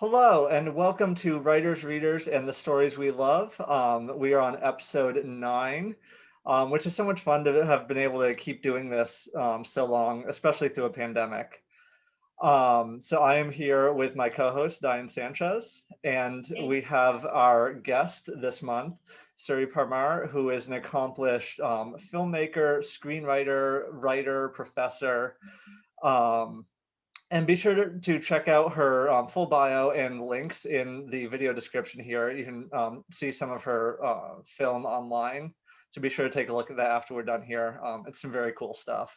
Hello, and welcome to Writers, Readers, and the Stories We Love. We are on episode 9, which is so much fun to have been able to keep doing this so long, especially through a pandemic. So I am here with my co-host, Daien Sanchez, and Hey. we have our guest this month, Suri Parmar, who is an accomplished filmmaker, screenwriter, writer, professor. Um, and be sure to check out her full bio and links in the video description here. You can see some of her film online. So be sure to take a look at that after we're done here. It's some very cool stuff.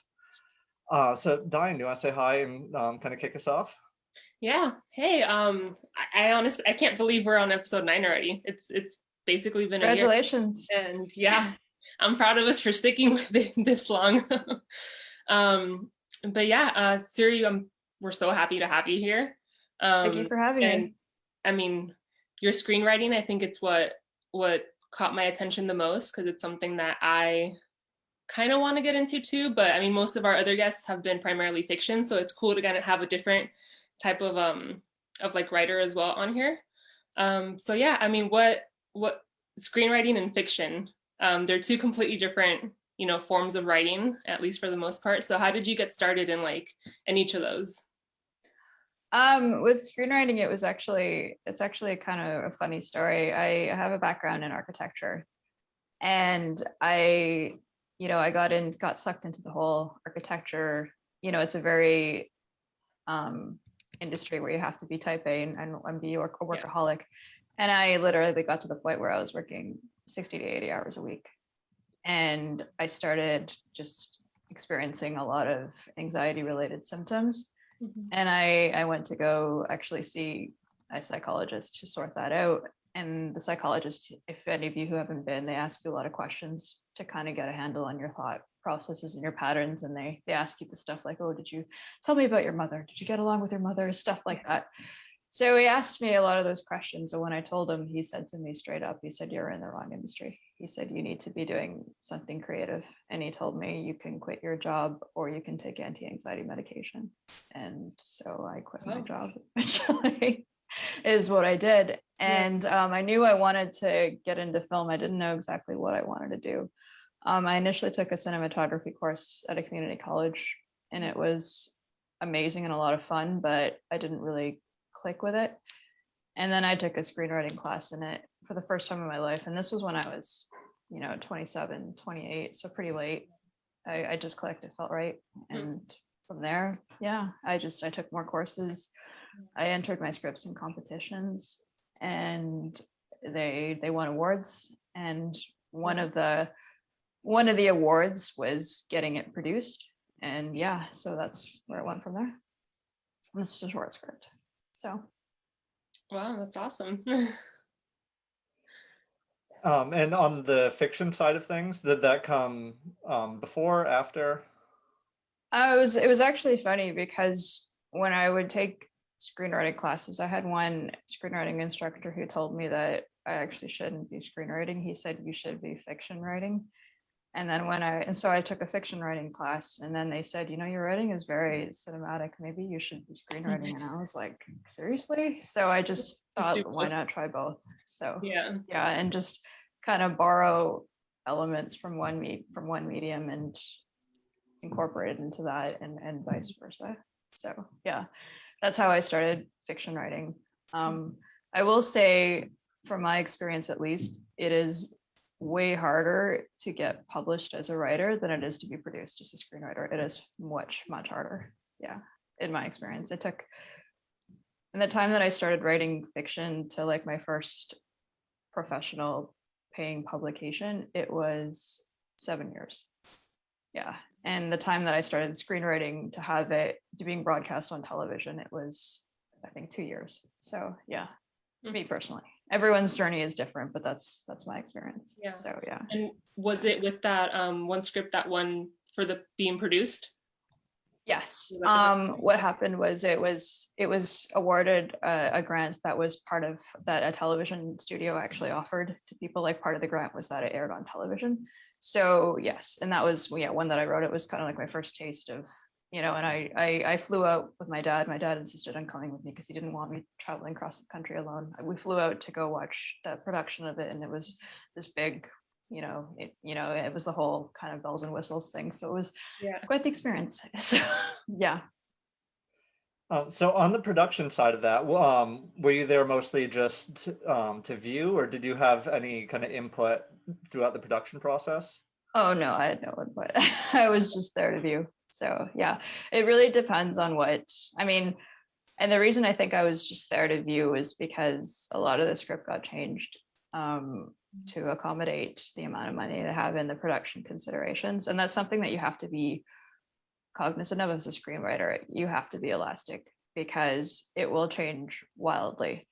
So Daien, do you want to say hi and kind of kick us off? Yeah. Hey, I honestly I can't believe we're on episode 9 already. It's basically been a year. Congratulations. And yeah, I'm proud of us for sticking with it this long. But yeah, Suri, we're so happy to have you here. Thank you for having And me. I mean, your screenwriting, I think it's what caught my attention the most because it's something that I kind of want to get into too. But I mean, most of our other guests have been primarily fiction, so it's cool to kind of have a different type of like writer as well on here. So yeah, I mean, what screenwriting and fiction, they're two completely different, forms of writing, at least for the most part. So how did you get started in each of those? With screenwriting, it's actually kind of a funny story. I have a background in architecture, and I got sucked into the whole architecture. It's a very industry where you have to be type A and be a workaholic. And I literally got to the point where I was working 60 to 80 hours a week. And I started just experiencing a lot of anxiety related symptoms. And I went to go actually see a psychologist to sort that out. And the psychologist, if any of you who haven't been, they ask you a lot of questions to kind of get a handle on your thought processes and your patterns. And they ask you the stuff like, oh, did you tell me about your mother? Did you get along with your mother? Stuff like that. So he asked me a lot of those questions. And when I told him, he said to me straight up, he said, you're in the wrong industry. He said, you need to be doing something creative. And he told me, you can quit your job or you can take anti-anxiety medication. And so I quit my job eventually. Is what I did. And I knew I wanted to get into film. I didn't know exactly what I wanted to do. I initially took a cinematography course at a community college, and it was amazing and a lot of fun, but I didn't really click with it. And then I took a screenwriting class in it for the first time in my life. And this was when I was, 27, 28, so pretty late. I just clicked, it felt right. And from there, I took more courses. I entered my scripts in competitions, and they won awards. And one of the awards was getting it produced. And so that's where it went from there. And this was a short script. So Wow, that's awesome. And on the fiction side of things, did that come before, after? it was actually funny because when I would take screenwriting classes, I had one screenwriting instructor who told me that I actually shouldn't be screenwriting. He said you should be fiction writing. And then so I took a fiction writing class, and then they said, your writing is very cinematic. Maybe you should be screenwriting. And I was like, seriously? So I just thought, why not try both? So and just kind of borrow elements from one medium and incorporate it into that, and vice versa. So that's how I started fiction writing. I will say, from my experience at least, it is way harder to get published as a writer than it is to be produced as a screenwriter. It is much, much harder. In my experience. It took, in the time that I started writing fiction to like my first professional paying publication, it was 7 years. And the time that I started screenwriting to have it to being broadcast on television, it was, I think, 2 years. So me personally, everyone's journey is different, but that's my experience. So And was it with that one script that won for the being produced? Yes. What happened was it was awarded a grant that was part of that a television studio actually offered to people. Like, part of the grant was that it aired on television. So yes, and that was one that I wrote. It was kind of like my first taste of you know, and I flew out with my dad. My dad insisted on coming with me because he didn't want me traveling across the country alone. We flew out to go watch the production of it, and it was this big, it was the whole kind of bells and whistles thing. So it was quite the experience. So yeah. So on the production side of that, were you there mostly just to view, or did you have any kind of input throughout the production process? Oh no, I had no input. I was just there to view. So yeah, it really depends on and the reason I think I was just there to view is because a lot of the script got changed to accommodate the amount of money they have in the production considerations. And that's something that you have to be cognizant of as a screenwriter. You have to be elastic because it will change wildly.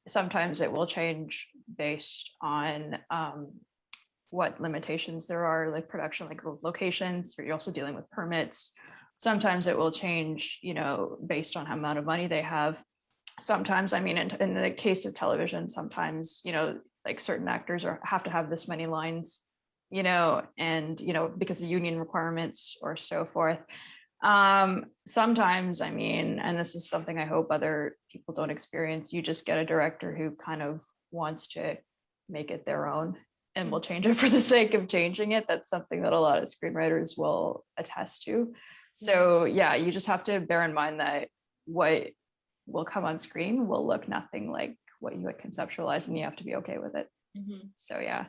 Sometimes it will change based on what limitations there are, like production, like locations. You're also dealing with permits. Sometimes it will change, based on how amount of money they have. Sometimes, in the case of television, sometimes, like certain actors have to have this many lines, and, because of union requirements or so forth. Sometimes, and this is something I hope other people don't experience, you just get a director who kind of wants to make it their own and will change it for the sake of changing it. That's something that a lot of screenwriters will attest to. So yeah, you just have to bear in mind that what will come on screen will look nothing like what you had conceptualized, and you have to be okay with it. So yeah.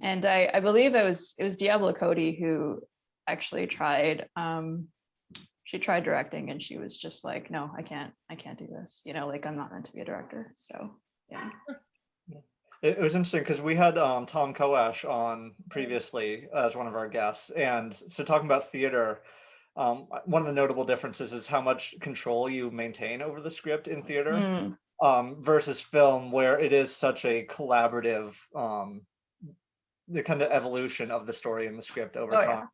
And I believe it was Diablo Cody who actually tried, she tried directing, and she was just like, no, I can't do this, like I'm not meant to be a director. So yeah. It was interesting because we had Tom Koash on previously as one of our guests. And so talking about theater, one of the notable differences is how much control you maintain over the script in theater versus film, where it is such a collaborative, the kind of evolution of the story and the script over time. Yeah.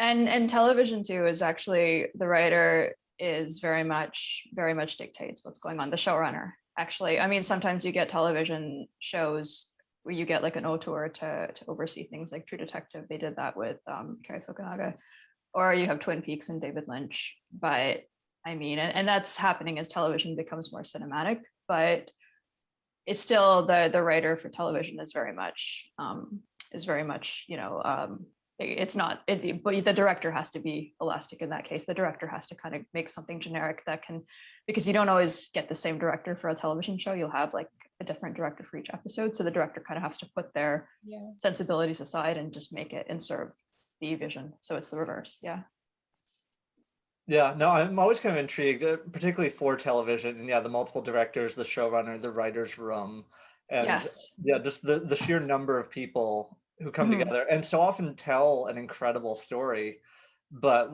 And television too is actually, the writer is very much dictates what's going on. The showrunner, actually. Sometimes you get television shows where you get like an auteur to oversee things, like True Detective. They did that with Cary Fukunaga, or you have Twin Peaks and David Lynch. But and that's happening as television becomes more cinematic, but it's still the writer for television is very much, but the director has to be elastic in that case. The director has to kind of make something generic that can, because you don't always get the same director for a television show. You'll have like a different director for each episode. So the director kind of has to put their sensibilities aside and just make it and serve the vision. So it's the reverse. Yeah. Yeah, no, I'm always kind of intrigued, particularly for television, and the multiple directors, the showrunner, the writer's room, and just the sheer number of people who come together and so often tell an incredible story. But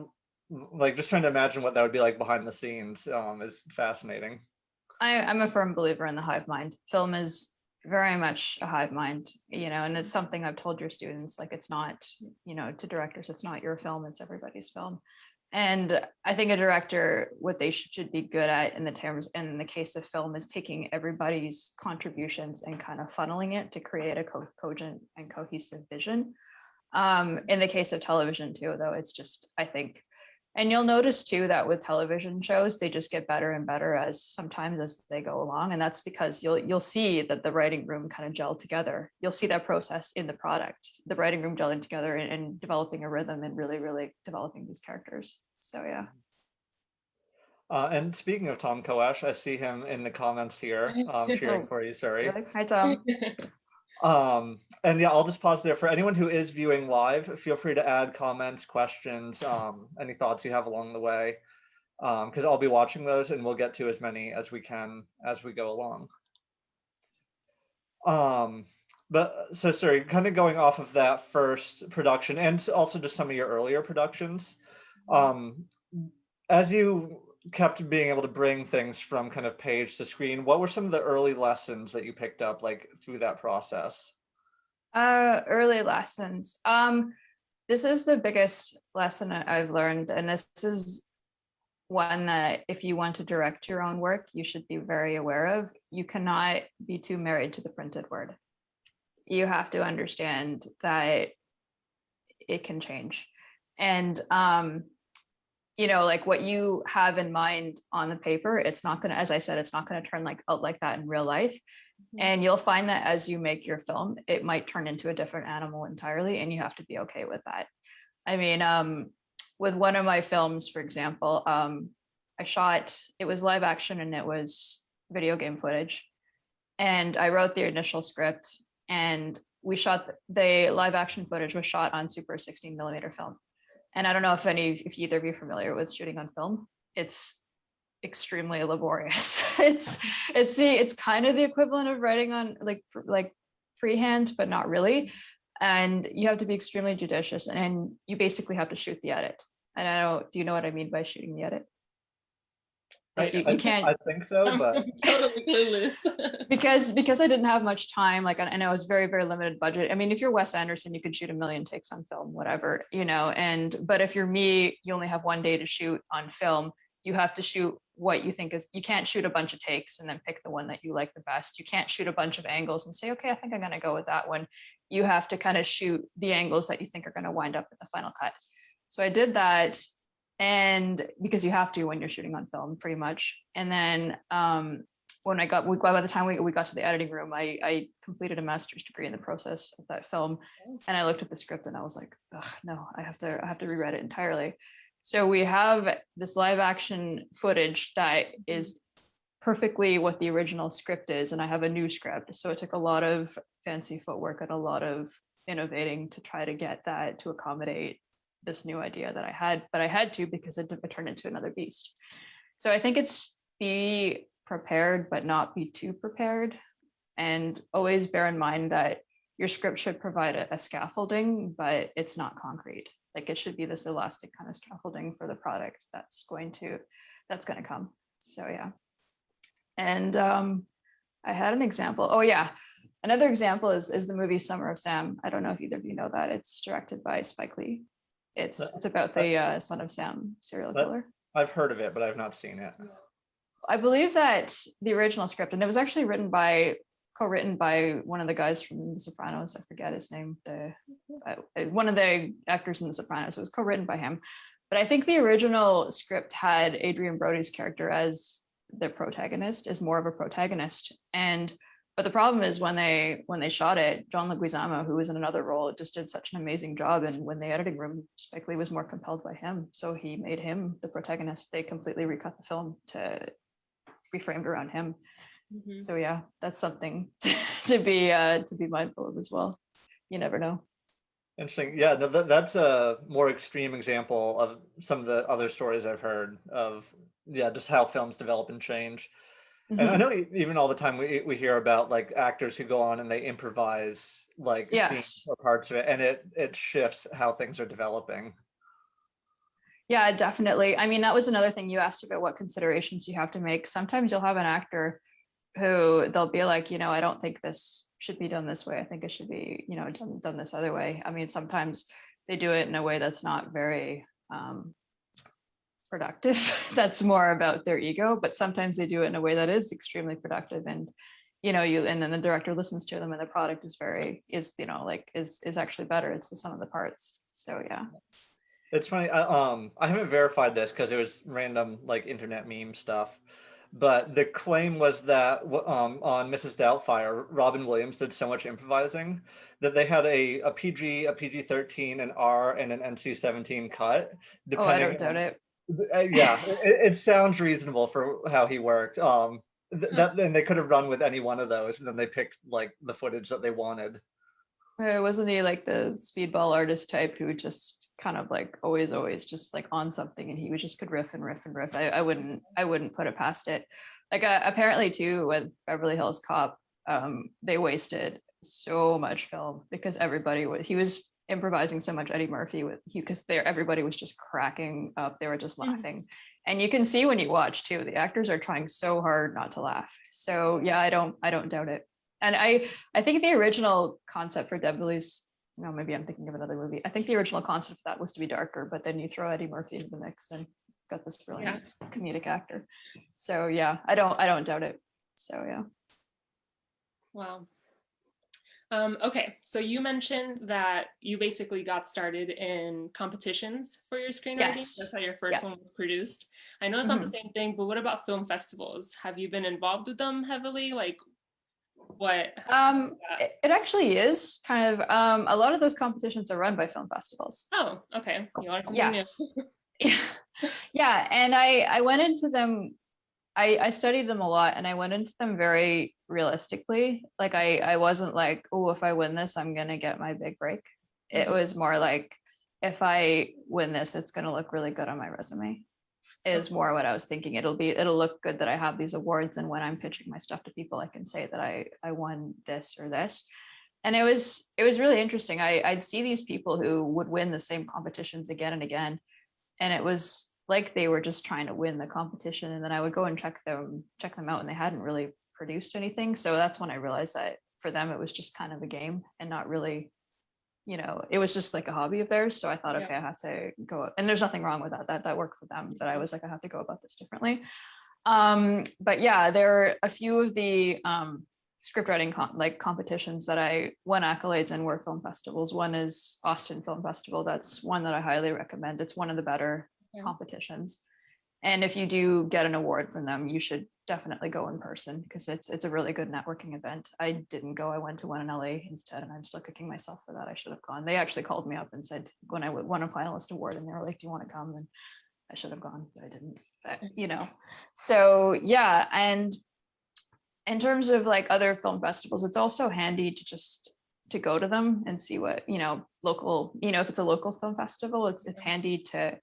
like just trying to imagine what that would be like behind the scenes is fascinating. I'm a firm believer in the hive mind. Film is very much a hive mind, and it's something I've told your students, like it's not, to directors, it's not your film, it's everybody's film. And I think a director, what they should be good at in the case of film, is taking everybody's contributions and kind of funneling it to create a cogent and cohesive vision. In the case of television too, though, it's just, I think, and you'll notice too that with television shows, they just get better and better as they go along. And that's because you'll see that the writing room kind of gel together. You'll see that process in the product, the writing room gelling together and developing a rhythm and really, really developing these characters. So yeah. And speaking of Tom Koash, I see him in the comments here, cheering for you, Suri. Hi, Tom. And I'll just pause there. For anyone who is viewing live, feel free to add comments, questions, any thoughts you have along the way, because I'll be watching those and we'll get to as many as we can as we go along. But so Suri, kind of going off of that first production and also just some of your earlier productions, as you kept being able to bring things from kind of page to screen, what were some of the early lessons that you picked up like through that process? Early lessons. This is the biggest lesson I've learned, and this is one that if you want to direct your own work, you should be very aware of. You cannot be too married to the printed word. You have to understand that it can change. And you know, like what you have in mind on the paper, it's not going to, as I said, it's not going to turn like out like that in real life. And you'll find that as you make your film, it might turn into a different animal entirely, and you have to be okay with that. I mean, with one of my films, for example, I shot, it was live action and it was video game footage. And I wrote the initial script, and we shot the live action footage was shot on Super 16mm film. And I don't know if either of you are familiar with shooting on film. It's extremely laborious. It's kind of the equivalent of writing on like freehand, but not really. And you have to be extremely judicious, and you basically have to shoot the edit. And do you know what I mean by shooting the edit? Like you can't. I think so, but totally clueless. because I didn't have much time. Like, and it was very, very limited budget. I mean, if you're Wes Anderson, you could shoot 1 million takes on film, whatever, you know. But if you're me, you only have 1 day to shoot on film. You have to shoot what you think is. You can't shoot a bunch of takes and then pick the one that you like the best. You can't shoot a bunch of angles and say, okay, I think I'm going to go with that one. You have to kind of shoot the angles that you think are going to wind up in the final cut. So I did that. And because you have to when you're shooting on film, pretty much. And then by the time we got to the editing room, I completed a master's degree in the process of that film. And I looked at the script and I was like, no, I have to rewrite it entirely. So we have this live action footage that is perfectly what the original script is, and I have a new script. So it took a lot of fancy footwork and a lot of innovating to try to get that to accommodate this new idea that I had, but I had to because it turned into another beast. So I think it's be prepared, but not be too prepared. And always bear in mind that your script should provide a scaffolding, but it's not concrete. Like it should be this elastic kind of scaffolding for the product that's going to come. So yeah. And I had an example. Oh yeah. Another example is the movie Summer of Sam. I don't know if either of you know that. It's directed by Spike Lee. It's about the son of Sam serial killer. I've heard of it, but I've not seen it. I believe that the original script, and it was actually co-written by one of the guys from The Sopranos. I forget his name. One of the actors in The Sopranos. It was co-written by him. But I think the original script had Adrian Brody's character as the protagonist, as more of a protagonist. But the problem is when they shot it, John Leguizamo, who was in another role, just did such an amazing job. And when the editing room, Spike Lee was more compelled by him. So he made him the protagonist. They completely recut the film to be framed around him. Mm-hmm. So yeah, that's something to be mindful of as well. You never know. Interesting. Yeah, that's a more extreme example of some of the other stories I've heard of, just how films develop and change. Mm-hmm. And I know even all the time we hear about like actors who go on and they improvise like scenes or parts of it, and it shifts how things are developing. Yeah, definitely. I mean, that was another thing you asked about, what considerations you have to make. Sometimes you'll have an actor who they'll be like, I don't think this should be done this way. I think it should be, done this other way. I mean, sometimes they do it in a way that's not very productive. That's more about their ego, but sometimes they do it in a way that is extremely productive, and and then the director listens to them, and the product is actually better. It's the sum of the parts. So yeah. It's funny. I haven't verified this because it was random like internet meme stuff, but the claim was that on Mrs. Doubtfire, Robin Williams did so much improvising that they had a PG, a PG-13, an R, and an NC-17 cut. I don't doubt it. Yeah, it sounds reasonable for how he worked. And they could have run with any one of those, and then they picked like the footage that they wanted. Wasn't he like the speedball artist type who just kind of like always just like on something, and he just could riff and riff and riff? I wouldn't put it past it. Like apparently too with Beverly Hills Cop, they wasted so much film because he was improvising so much. Eddie Murphy because everybody was just cracking up. They were just laughing. And you can see when you watch too, the actors are trying so hard not to laugh. So yeah, I don't doubt it. And I think the original concept for Beverly's, maybe I'm thinking of another movie. I think the original concept of that was to be darker, but then you throw Eddie Murphy into the mix and got this brilliant comedic actor. So yeah, I don't doubt it. So yeah. Wow. Okay, so you mentioned that you basically got started in competitions for your screenwriting. Yes. That's how your first Yeah. one was produced. I know it's not the same thing, but what about film festivals? Have you been involved with them heavily? Like what? It actually is kind of, a lot of those competitions are run by film festivals. Oh, okay. You learned something new. Yes. Yeah, and I went into them, I studied them a lot, and I went into them very realistically. Like I wasn't like, oh, if I win this, I'm gonna get my big break. It was more like, if I win this, it's gonna look really good on my resume, is more what I was thinking. It'll look good that I have these awards, and when I'm pitching my stuff to people, I can say that I won this or this. And it was really interesting. I'd see these people who would win the same competitions again and again, and it was like they were just trying to win the competition, and then I would go and check them out, and they hadn't really produced anything. So that's when I realized that for them it was just kind of a game and not really, it was just like a hobby of theirs. So I thought, okay, I have to go, and there's nothing wrong with that worked for them, but I was like, I have to go about this differently. But yeah, there are a few of the script writing competitions that I won accolades in were film festivals. One is Austin Film Festival. That's one that I highly recommend. It's one of the better competitions. And if you do get an award from them, you should definitely go in person, because it's a really good networking event. I didn't go. I went to one in LA instead, and I'm still kicking myself for that. I should have gone. They actually called me up and said, when I won a finalist award, and they were like, do you want to come? And I should have gone, but I didn't. But, so yeah. And in terms of like other film festivals, it's also handy to go to them and see what, local, if it's a local film festival, it's handy to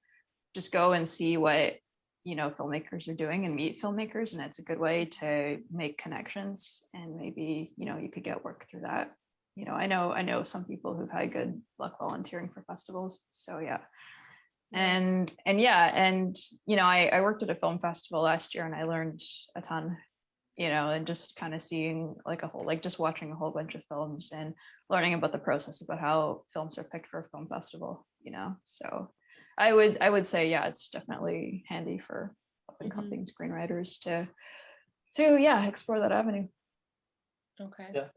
just go and see what, filmmakers are doing and meet filmmakers. And it's a good way to make connections, and maybe, you could get work through that. I know some people who've had good luck volunteering for festivals. So yeah. And yeah, and I worked at a film festival last year, and I learned a ton, and just kind of seeing just watching a whole bunch of films and learning about the process, about how films are picked for a film festival, so I would say, yeah, it's definitely handy for up and coming screenwriters to explore that avenue. Okay. Yeah.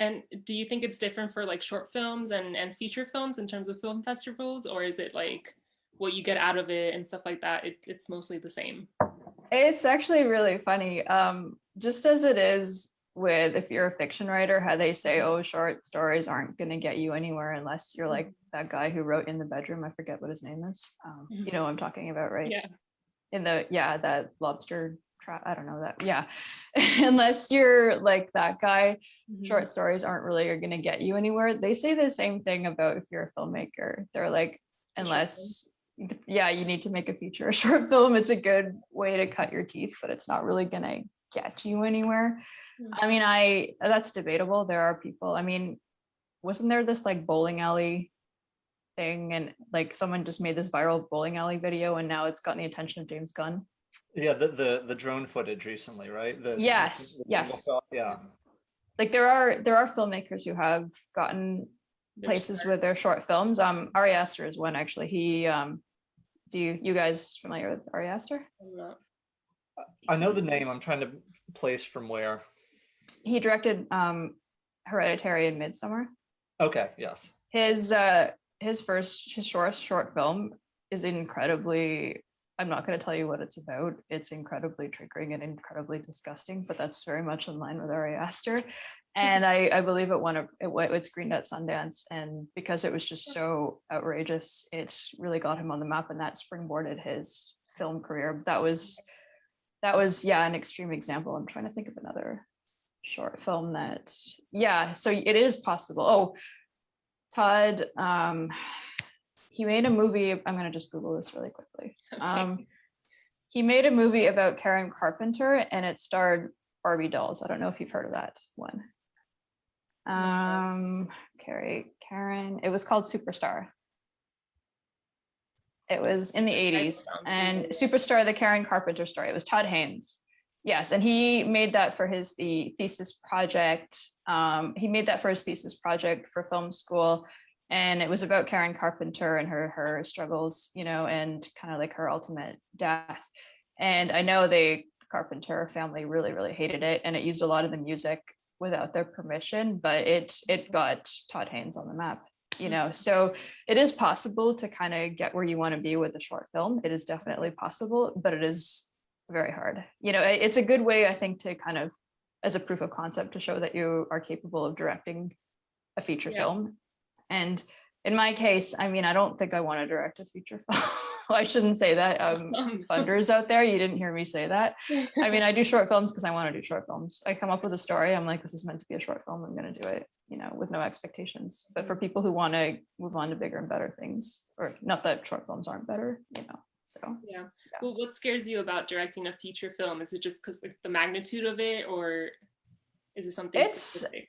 And do you think it's different for like short films and feature films in terms of film festivals, or is it like what you get out of it and stuff like that? It's mostly the same. It's actually really funny. Just as it is with, if you're a fiction writer, how they say, oh, short stories aren't going to get you anywhere unless you're like that guy who wrote In the Bedroom. I forget what his name is. You know what I'm talking about, right? Yeah. That lobster trap. I don't know that. Yeah. Unless you're like that guy, short stories aren't really going to get you anywhere. They say the same thing about if you're a filmmaker. They're like, unless you need to make a feature or short film, it's a good way to cut your teeth, but it's not really gonna get you anywhere. I mean, that's debatable. There are people, I mean, wasn't there this like bowling alley thing, and like someone just made this viral bowling alley video, and now it's gotten the attention of James Gunn? Yeah, the drone footage recently, right? Yes. Yeah. Like there are filmmakers who have gotten places with their short films. Ari Aster is one, actually. He you guys familiar with Ari Aster? I know the name. I'm trying to place from where. He directed Hereditary and Midsommar. Okay, yes. His short film is incredibly, I'm not going to tell you what it's about. It's incredibly triggering and incredibly disgusting, but that's very much in line with Ari Aster. And I believe it screened at Sundance, and because it was just so outrageous, it really got him on the map, and that springboarded his film career. That was an extreme example. I'm trying to think of another short film that, so it is possible. Oh, Todd, he made a movie. I'm going to just Google this really quickly. Okay. He made a movie about Karen Carpenter, and it starred Barbie dolls. I don't know if you've heard of that one. Karen, it was called Superstar. It was in the 80s, and Superstar, the Karen Carpenter story. It was Todd Haynes. Yes, and he made that for his thesis project. He made that for his thesis project for film school, and it was about Karen Carpenter and her struggles, and kind of like her ultimate death. And I know the Carpenter family really, really hated it, and it used a lot of the music without their permission, but it got Todd Haynes on the map, you know. So it is possible to kind of get where you want to be with a short film. It is definitely possible, but it is very hard. You know, it's a good way, I think, to kind of, as a proof of concept, to show that you are capable of directing a feature film. And in my case, I mean, I don't think I want to direct a feature film. Well, I shouldn't say that. Funders out there, you didn't hear me say that. I mean, I do short films because I want to do short films. I come up with a story, I'm like, this is meant to be a short film, I'm going to do it, you know, with no expectations. But for people who want to move on to bigger and better things, or not that short films aren't better, you know. So yeah. Well, what scares you about directing a feature film? Is it just because the magnitude of it, or is it something specific?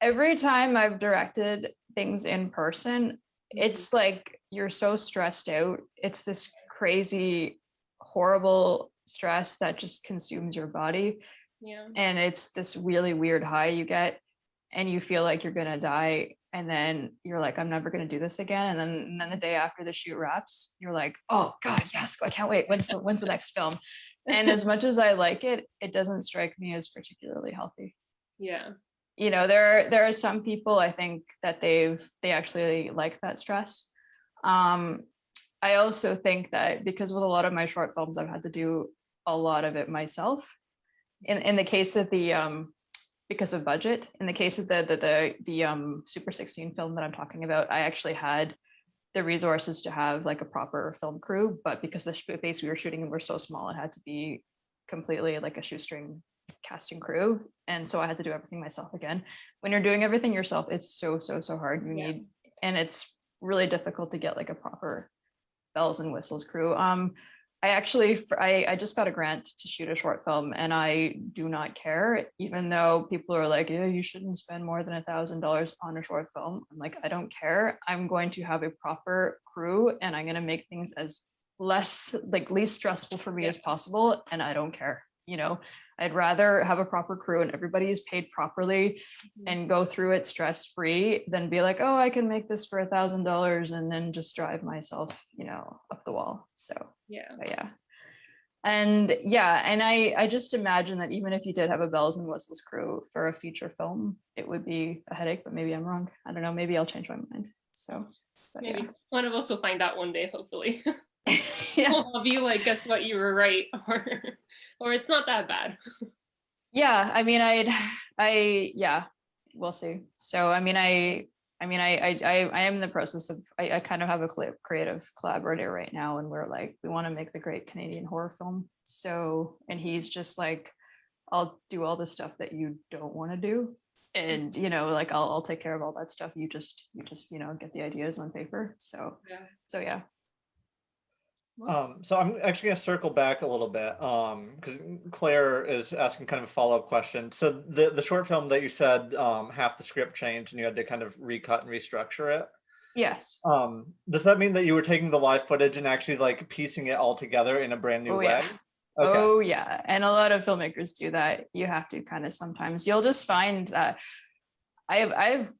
Every time I've directed things in person, it's like you're so stressed out. It's this crazy, horrible stress that just consumes your body. Yeah. And it's this really weird high you get, and you feel like you're gonna die. And then you're like, I'm never gonna do this again. And then the day after the shoot wraps, you're like, oh God, yes, I can't wait. When's the next film? And as much as I like it, it doesn't strike me as particularly healthy. Yeah. You know, there are some people, I think, that they actually like that stress. I also think that because with a lot of my short films, I've had to do a lot of it myself. In the case of the because of budget, in the case of the Super 16 film that I'm talking about, I actually had the resources to have like a proper film crew, but because the space we were shooting in were so small, it had to be completely like a shoestring casting crew, and so I had to do everything myself again. When you're doing everything yourself, it's so hard. You need, and it's really difficult to get like a proper bells and whistles crew. I just got a grant to shoot a short film, and I do not care, even though people are like, yeah, you shouldn't spend more than $1,000 on a short film. I'm like, I don't care. I'm going to have a proper crew, and I'm going to make things as least stressful for me as possible, and I don't care. You know, I'd rather have a proper crew and everybody is paid properly and go through it stress-free than be like, oh, I can make this for $1,000 and then just drive myself, you know, up the wall. So yeah. And I just imagine that even if you did have a bells and whistles crew for a feature film, it would be a headache, but maybe I'm wrong. I don't know, maybe I'll change my mind. So maybe one of us will find out one day, hopefully. Yeah. I'll be like, guess what, you were right, or it's not that bad. Yeah, I mean, we'll see. So I mean, I am in the process of, I kind of have a creative collaborator right now, and we're like, we want to make the great Canadian horror film. So, and he's just like, I'll do all the stuff that you don't want to do, and you know, like I'll take care of all that stuff. You just you know, get the ideas on paper. So yeah. So I'm actually going to circle back a little bit because Claire is asking kind of a follow-up question. So the short film that you said half the script changed and you had to kind of recut and restructure it. Yes. Does that mean that you were taking the live footage and actually like piecing it all together in a brand new way? Yeah. Okay. Oh yeah, and a lot of filmmakers do that. You have to kind of sometimes. You'll just find I've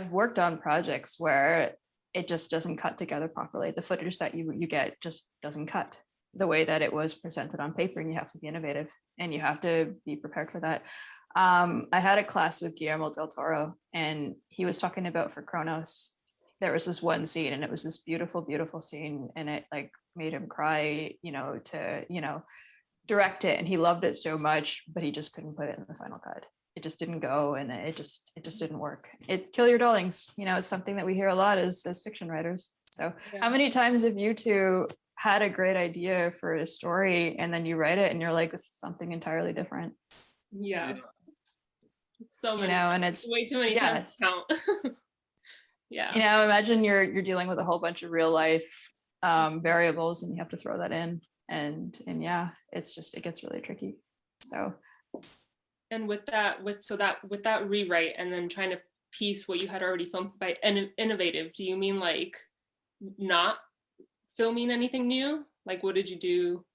worked on projects where it just doesn't cut together properly. The footage that you get just doesn't cut the way that it was presented on paper, and you have to be innovative and you have to be prepared for that. I had a class with Guillermo del Toro, and he was talking about for Crannóg, there was this one scene, and it was this beautiful, beautiful scene, and it like made him cry, you know, to, you know, direct it, and he loved it so much, but he just couldn't put it in the final cut. It just didn't go, and it just didn't work. Kill your darlings, you know, it's something that we hear a lot as fiction writers. So how many times have you two had a great idea for a story and then you write it and you're like, this is something entirely different? Yeah. So many, you know, and it's way too many times to count. Yeah. You know, imagine you're dealing with a whole bunch of real life variables, and you have to throw that in, and yeah, it gets really tricky. So. And with that rewrite and then trying to piece what you had already filmed by innovative, do you mean like not filming anything new? Like what did you do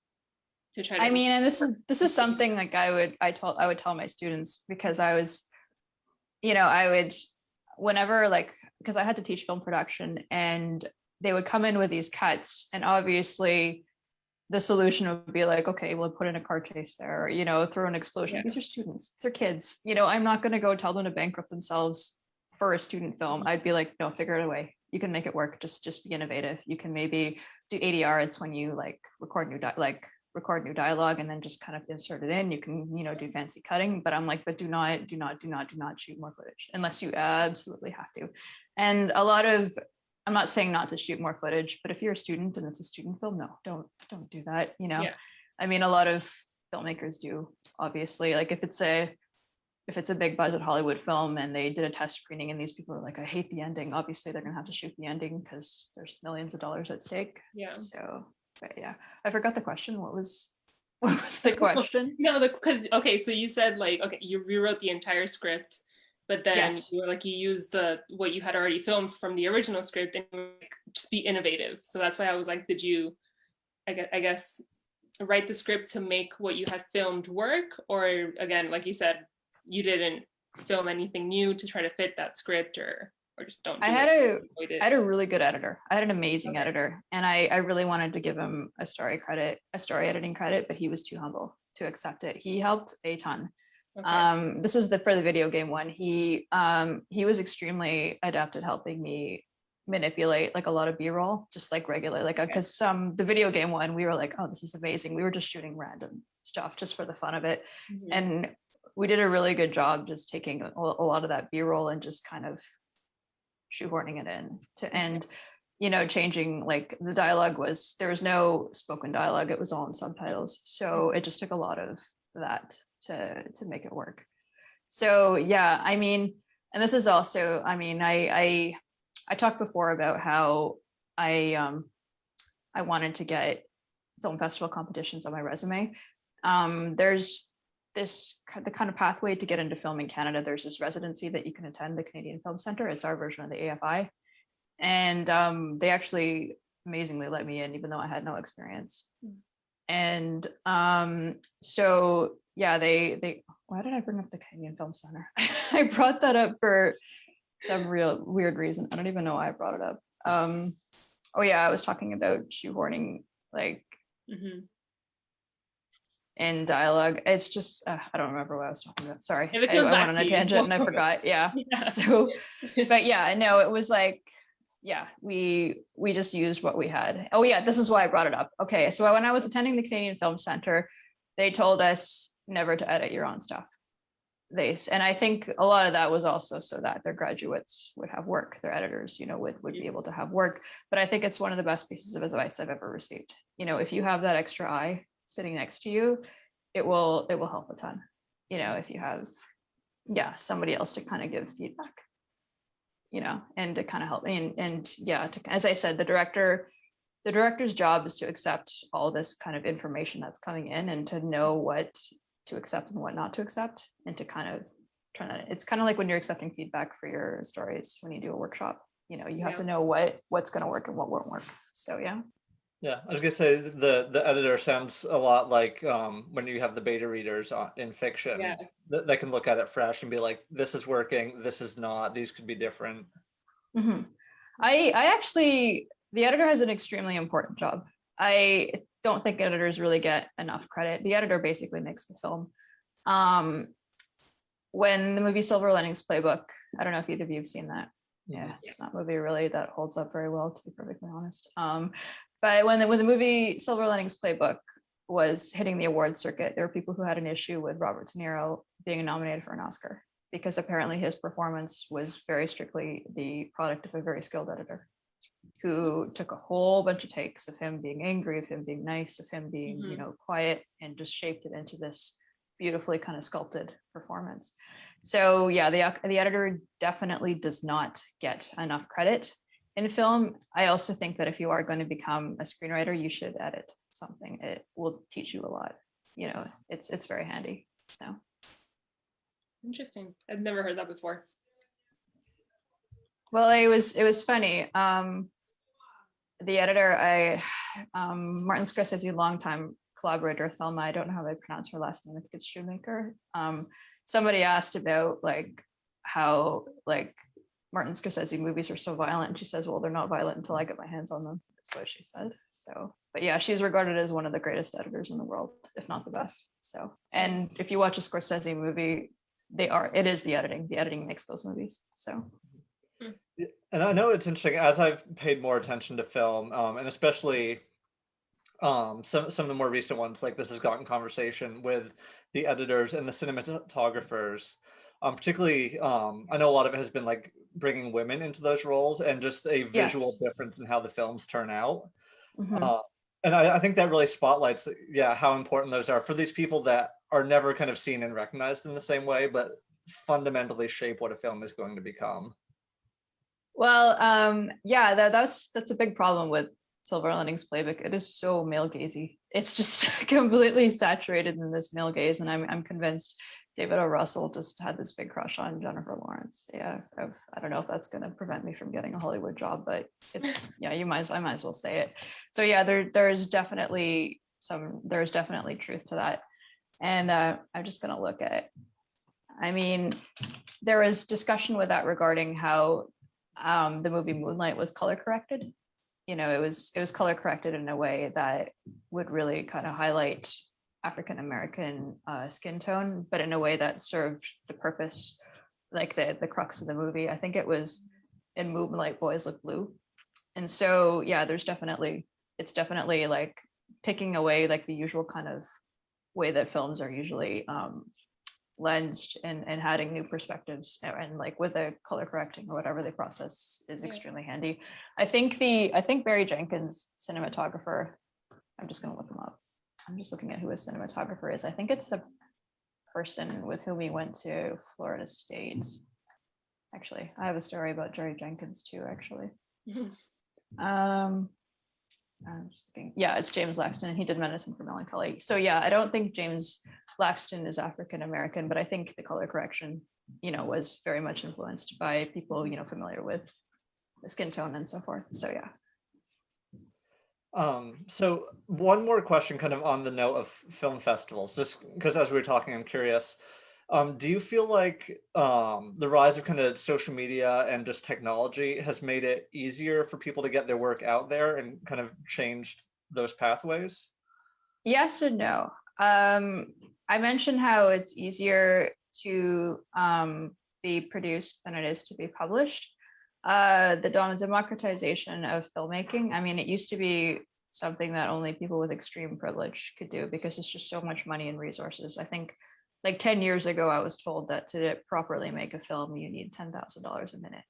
to try to? I mean, and this is something like I would tell my students, because I was, you know, I would, whenever, like, because I had to teach film production, and they would come in with these cuts, and obviously the solution would be like, okay, we'll put in a car chase there, or, you know, throw an explosion. Yeah. These are students, they're kids. You know, I'm not going to go tell them to bankrupt themselves for a student film. I'd be like, no, figure it away. You can make it work. Just be innovative. You can maybe do ADR. It's when you like record new dialogue and then just kind of insert it in. You can, you know, do fancy cutting, but I'm like, but do not shoot more footage unless you absolutely have to. And a lot of, I'm not saying not to shoot more footage, but if you're a student and it's a student film, no, don't do that. You know, Yeah. I mean, a lot of filmmakers do, obviously. Like if it's a big budget Hollywood film and they did a test screening and these people are like, I hate the ending, obviously they're gonna have to shoot the ending because there's millions of dollars at stake. Yeah. So, but yeah, I forgot the question. What was the question? No, because okay, so you said like, okay, you rewrote the entire script, but then Yes. you were like, you used what you had already filmed from the original script and like, just be innovative. So that's why I was like, did you, I guess, write the script to make what you had filmed work, or again, like you said, you didn't film anything new to try to fit that script, or just don't do I had a really good editor. I had an amazing editor, and I really wanted to give him a story editing credit, but he was too humble to accept it. He helped a ton. Okay. This is for the video game one. He was extremely adept at helping me manipulate like a lot of B-roll, just like regular, like because the video game one, we were like, oh, this is amazing. We were just shooting random stuff just for the fun of it. Mm-hmm. And we did a really good job just taking a lot of that B-roll and just kind of shoehorning it in to end, you know, changing, like the dialogue there was no spoken dialogue, it was all in subtitles, so it just took a lot of that to make it work. So yeah, I mean, and this is also, I mean, I talked before about how I wanted to get film festival competitions on my resume. There's the kind of pathway to get into film in Canada. There's this residency that you can attend, the Canadian Film Centre. It's our version of the AFI. And they actually amazingly let me in, even though I had no experience. And so yeah, they why did I bring up the Canadian Film Centre? I brought that up for some real weird reason. I don't even know why I brought it up. Oh yeah, I was talking about shoehorning, like in dialogue. It's just I don't remember what I was talking about. Sorry, I went on a tangent and I forgot. Yeah. So, but yeah, no, it was like, yeah, we just used what we had. Oh yeah, this is why I brought it up. Okay, so when I was attending the Canadian Film Centre, they told us never to edit your own stuff. And I think a lot of that was also so that their graduates would have work, their editors, you know, would be able to have work. But I think it's one of the best pieces of advice I've ever received. You know, if you have that extra eye sitting next to you, it will help a ton. You know, if you have, somebody else to kind of give feedback, you know, and to kind of help. And yeah, as I said, the director's job is to accept all this kind of information that's coming in and to know what to accept and what not to accept, and to kind of try that. It's kind of like when you're accepting feedback for your stories when you do a workshop. You know, you have to know what's going to work and what won't work. So yeah. Yeah, I was gonna say the editor sounds a lot like when you have the beta readers in fiction. Yeah. That can look at it fresh and be like, this is working, this is not, these could be different. Mm-hmm. I actually, the editor has an extremely important job. I don't think editors really get enough credit. The editor basically makes the film. When the movie Silver Linings Playbook, I don't know if either of you have seen that. Yeah, it's not a movie really that holds up very well, to be perfectly honest. But when the movie Silver Linings Playbook was hitting the award circuit, there were people who had an issue with Robert De Niro being nominated for an Oscar, because apparently his performance was very strictly the product of a very skilled editor who took a whole bunch of takes of him being angry, of him being nice, of him being, you know, quiet, and just shaped it into this beautifully kind of sculpted performance. So yeah, the editor definitely does not get enough credit in film. I also think that if you are going to become a screenwriter, you should edit something. It will teach you a lot. You know, it's very handy. So interesting. I've never heard that before. Well, it was funny. The editor, Martin Scorsese, longtime collaborator, Thelma, I don't know how they pronounce her last name, I think it's Shoemaker. Somebody asked about like how like Martin Scorsese movies are so violent, and she says, well, they're not violent until I get my hands on them. That's what she said. So but yeah, she's regarded as one of the greatest editors in the world, if not the best. So, and if you watch a Scorsese movie, it is the editing. The editing makes those movies. So. And I know it's interesting as I've paid more attention to film, and especially some of the more recent ones, like this has gotten conversation with the editors and the cinematographers. Particularly, I know a lot of it has been like bringing women into those roles and just a visual difference in how the films turn out. And I think that really spotlights, how important those are for these people that are never kind of seen and recognized in the same way, but fundamentally shape what a film is going to become. Well, that's a big problem with Silver Linings Playbook. It is so male gazy. It's just completely saturated in this male gaze, and I'm convinced David O. Russell just had this big crush on Jennifer Lawrence. Yeah, I don't know if that's going to prevent me from getting a Hollywood job, but it's I might as well say it. So yeah, there's definitely truth to that, and I'm just going to look at it. I mean, there was discussion with that regarding how the movie Moonlight was color corrected. You know, it was color corrected in a way that would really kind of highlight African American skin tone, but in a way that served the purpose, like the crux of the movie. I think it was in Moonlight, Boys Look Blue. And so yeah, it's definitely like taking away like the usual kind of way that films are usually lensed and adding new perspectives, and like with the color correcting or whatever the process is extremely handy. I think Barry Jenkins, cinematographer, I'm just going to look him up. I'm just looking at who his cinematographer is. I think it's the person with whom he went to Florida State. Actually, I have a story about Jerry Jenkins too, actually. I'm just thinking, it's James Laxton, and he did Medicine for Melancholy. So yeah, I don't think James Laxton is African American, but I think the color correction, was very much influenced by people, familiar with the skin tone and so forth. So yeah. So one more question kind of on the note of film festivals, just because as we were talking, I'm curious, do you feel like the rise of kind of social media and just technology has made it easier for people to get their work out there and kind of changed those pathways? Yes and no. I mentioned how it's easier to be produced than it is to be published. The democratization of filmmaking. I mean, it used to be something that only people with extreme privilege could do because it's just so much money and resources. I think like 10 years ago, I was told that to properly make a film, you need $10,000 a minute.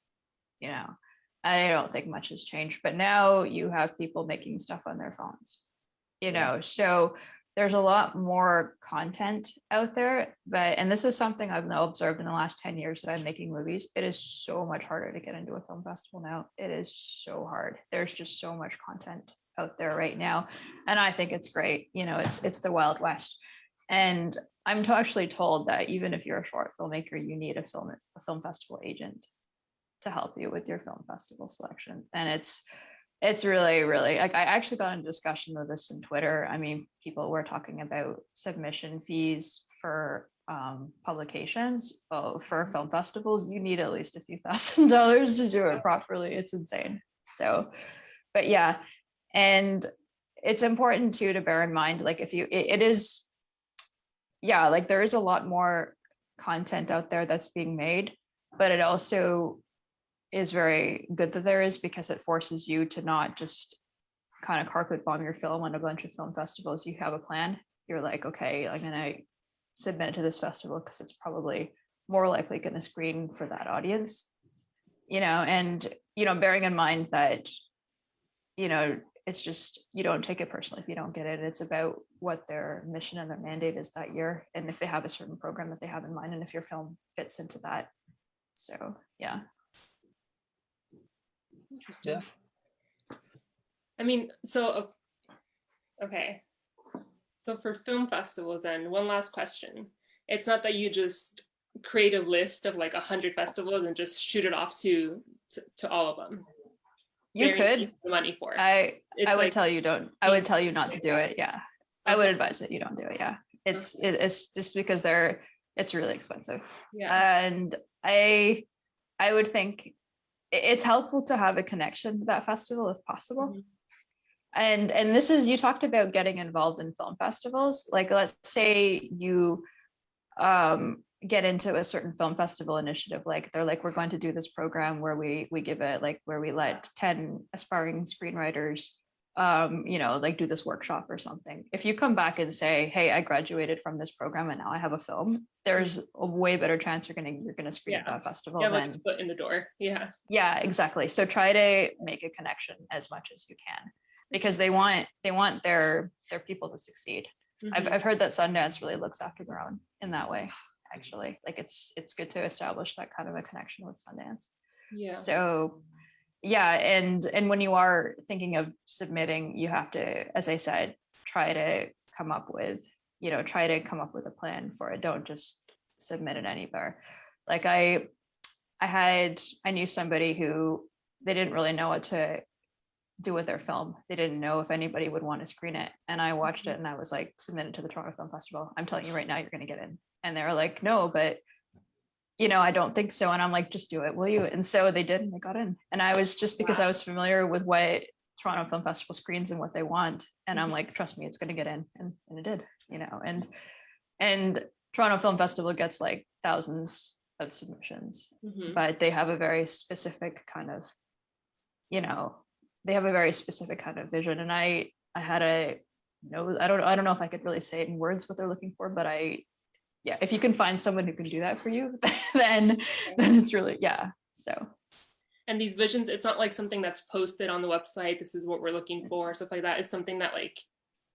I don't think much has changed, but now you have people making stuff on their phones, so there's a lot more content out there, and this is something I've now observed in the last 10 years that I'm making movies. It is so much harder to get into a film festival now. It is so hard. There's just so much content out there right now. And I think it's great. It's the Wild West. And I'm actually told that even if you're a short filmmaker, you need a film festival agent to help you with your film festival selections. And it's really, really, like, I actually got in a discussion with this on Twitter. I mean, people were talking about submission fees for publications. For film festivals, you need at least a few $1,000s to do it properly. It's insane. So, but yeah, and it's important too to bear in mind, like it is, like there is a lot more content out there that's being made, but it also is very good that there is, because it forces you to not just kind of carpet bomb your film on a bunch of film festivals. You have a plan. You're like, okay, I'm going to submit it to this festival because it's probably more likely going to screen for that audience, and, bearing in mind that, it's just, you don't take it personally if you don't get it. It's about what their mission and their mandate is that year. And if they have a certain program that they have in mind, and if your film fits into that. So, yeah. Interesting. Yeah. I mean, so, okay. So for film festivals, then one last question. It's not that you just create a list of like 100 festivals and just shoot it off to all of them. You could. The money for it. I would tell you don't. I would tell you not to do it. Yeah. Okay. I would advise that you don't do it. Yeah. It's just because it's really expensive. Yeah. And I would think it's helpful to have a connection to that festival if possible. And this is, you talked about getting involved in film festivals. Like, let's say you get into a certain film festival initiative, like they're like, we're going to do this program where we give it, like, where we let 10 aspiring screenwriters like do this workshop or something. If you come back and say, hey, I graduated from this program and now I have a film, there's a way better chance you're gonna screen at that festival than like a foot in the door. Yeah, exactly. So try to make a connection as much as you can, because they want their people to succeed. I've heard that Sundance really looks after their own in that way, actually. Like, it's good to establish that kind of a connection with Sundance. So yeah, and when you are thinking of submitting, you have to, as I said, try to come up with a plan for it. Don't just submit it anywhere. Like, I knew somebody who, they didn't really know what to do with their film. They didn't know if anybody would want to screen it. And I watched it and I was like, submit it to the Toronto Film Festival. I'm telling you right now, you're going to get in. And they were like, no, but I don't think so. And I'm like, just do it, will you? And so they did, and they got in. And I was, just because I was familiar with what Toronto Film Festival screens and what they want. And I'm like, trust me, it's going to get in. And it did, and Toronto Film Festival gets like thousands of submissions, but they have a very specific kind of, vision. And I had I don't know if I could really say it in words what they're looking for, but if you can find someone who can do that for you, then it's really, so. And these visions, it's not like something that's posted on the website, this is what we're looking for, stuff like that. It's something that, like,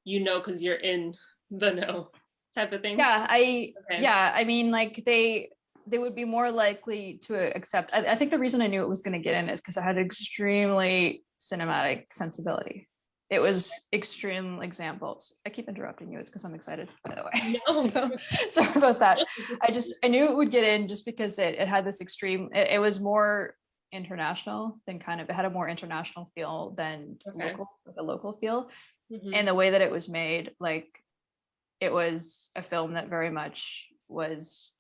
because you're in the know type of thing. I mean, like, they would be more likely to accept. I think the reason I knew it was going to get in is because I had extremely cinematic sensibility. It was extreme examples. I keep interrupting you. It's because I'm excited, by the way. No. So, sorry about that. I knew it would get in just because it had this extreme, it was more international than it had a more international feel than local feel. And the way that it was made, like, it was a film that very much was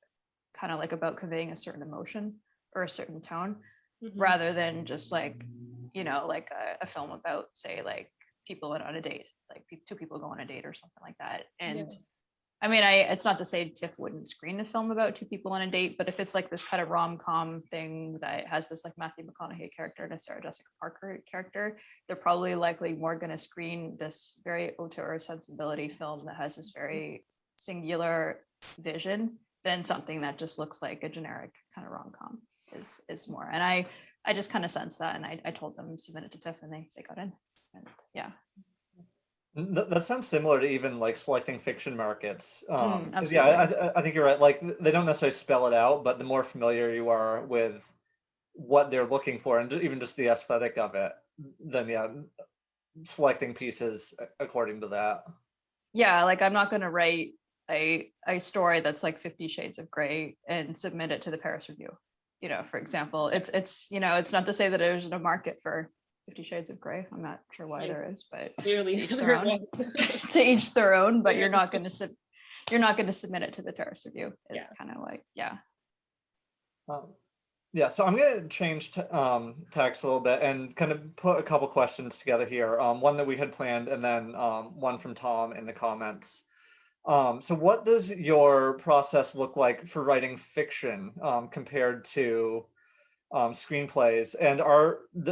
kind of like about conveying a certain emotion or a certain tone, rather than just like, like a film about, say, like, people went on a date, like two people go on a date or something like that. And I mean, it's not to say TIFF wouldn't screen a film about two people on a date, but if it's like this kind of rom-com thing that has this like Matthew McConaughey character and a Sarah Jessica Parker character, they're probably likely more going to screen this very auteur sensibility film that has this very singular vision than something that just looks like a generic kind of rom-com is more. And I just kind of sensed that, and I told them submit it to TIFF, and they got in. And that sounds similar to even like selecting fiction markets. Absolutely. I think you're right. Like, they don't necessarily spell it out, but the more familiar you are with what they're looking for and even just the aesthetic of it, then selecting pieces according to that. Like, I'm not going to write a story that's like 50 Shades of Grey and submit it to the Paris Review. For example, it's not to say that there's a market for 50 Shades of Grey. I'm not sure why there is, but clearly to each their own. But you're not going to submit it to the Paris Review. It's kind of like So I'm going to change text a little bit and kind of put a couple questions together here. One that we had planned, and then one from Tom in the comments. So what does your process look like for writing fiction compared to screenplays? And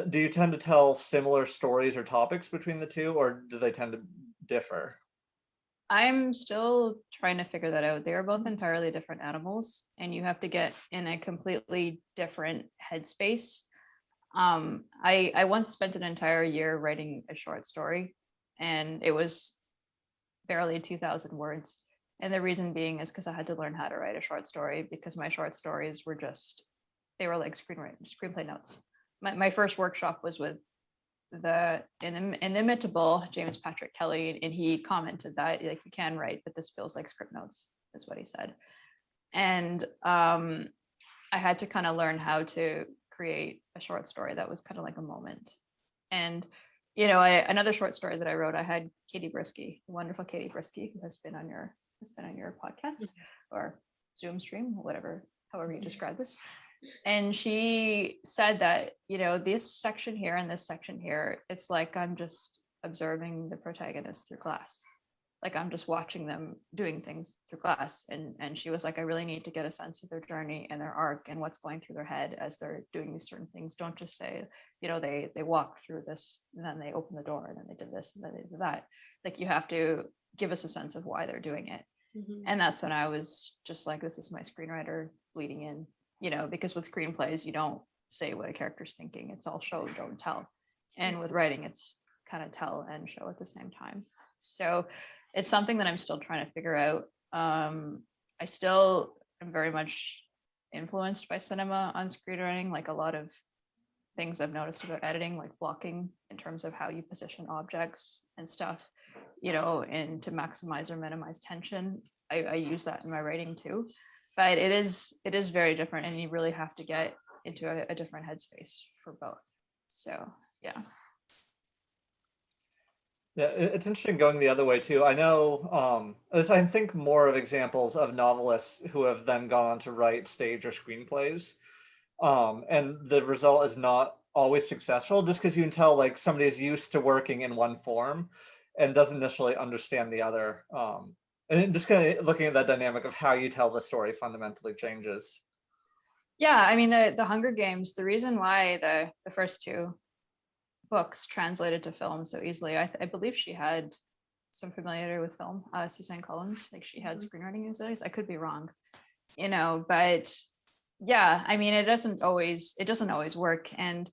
do you tend to tell similar stories or topics between the two, or do they tend to differ? I'm still trying to figure that out. They are both entirely different animals, and you have to get in a completely different headspace. I once spent an entire year writing a short story, and it was barely 2,000 words. And the reason being is because I had to learn how to write a short story, because my short stories were they were like screenplay notes. My first workshop was with the inimitable James Patrick Kelly, and he commented that, like, you can write, but this feels like script notes, is what he said. And I had to kind of learn how to create a short story that was kind of like a moment. And another short story that I wrote, I had Katie Brisky, the wonderful Katie Brisky, who has been on your podcast or Zoom stream, however you describe this. And she said that, this section here and this section here, it's like I'm just observing the protagonist through glass. Like I'm just watching them doing things through glass. And she was like, I really need to get a sense of their journey and their arc and what's going through their head as they're doing these certain things. Don't just say, you know, they walk through this and then they open the door and then they did this and then they did that. Like you have to give us a sense of why they're doing it. And that's when I was just like, this is my screenwriter bleeding in, you know, because with screenplays, you don't say what a character's thinking. It's all show, don't tell. And with writing, it's kind of tell and show at the same time. So it's something that I'm still trying to figure out. I still am very much influenced by cinema on screenwriting, like a lot of things I've noticed about editing, like blocking in terms of how you position objects and stuff, you know, and to maximize or minimize tension. I use that in my writing too, but it is very different, and you really have to get into a different headspace for both. So yeah. Yeah, it's interesting going the other way too. I know, I think more of examples of novelists who have then gone on to write stage or screenplays. And the result is not always successful, just because you can tell like somebody is used to working in one form and doesn't necessarily understand the other. And just kind of looking at that dynamic of how you tell the story fundamentally changes. Yeah, I mean, the Hunger Games, the reason why the first two books translated to film so easily, I believe she had some familiarity with film, Suzanne Collins, like she had screenwriting studies. I could be wrong, you know, but yeah, I mean, it doesn't always work. And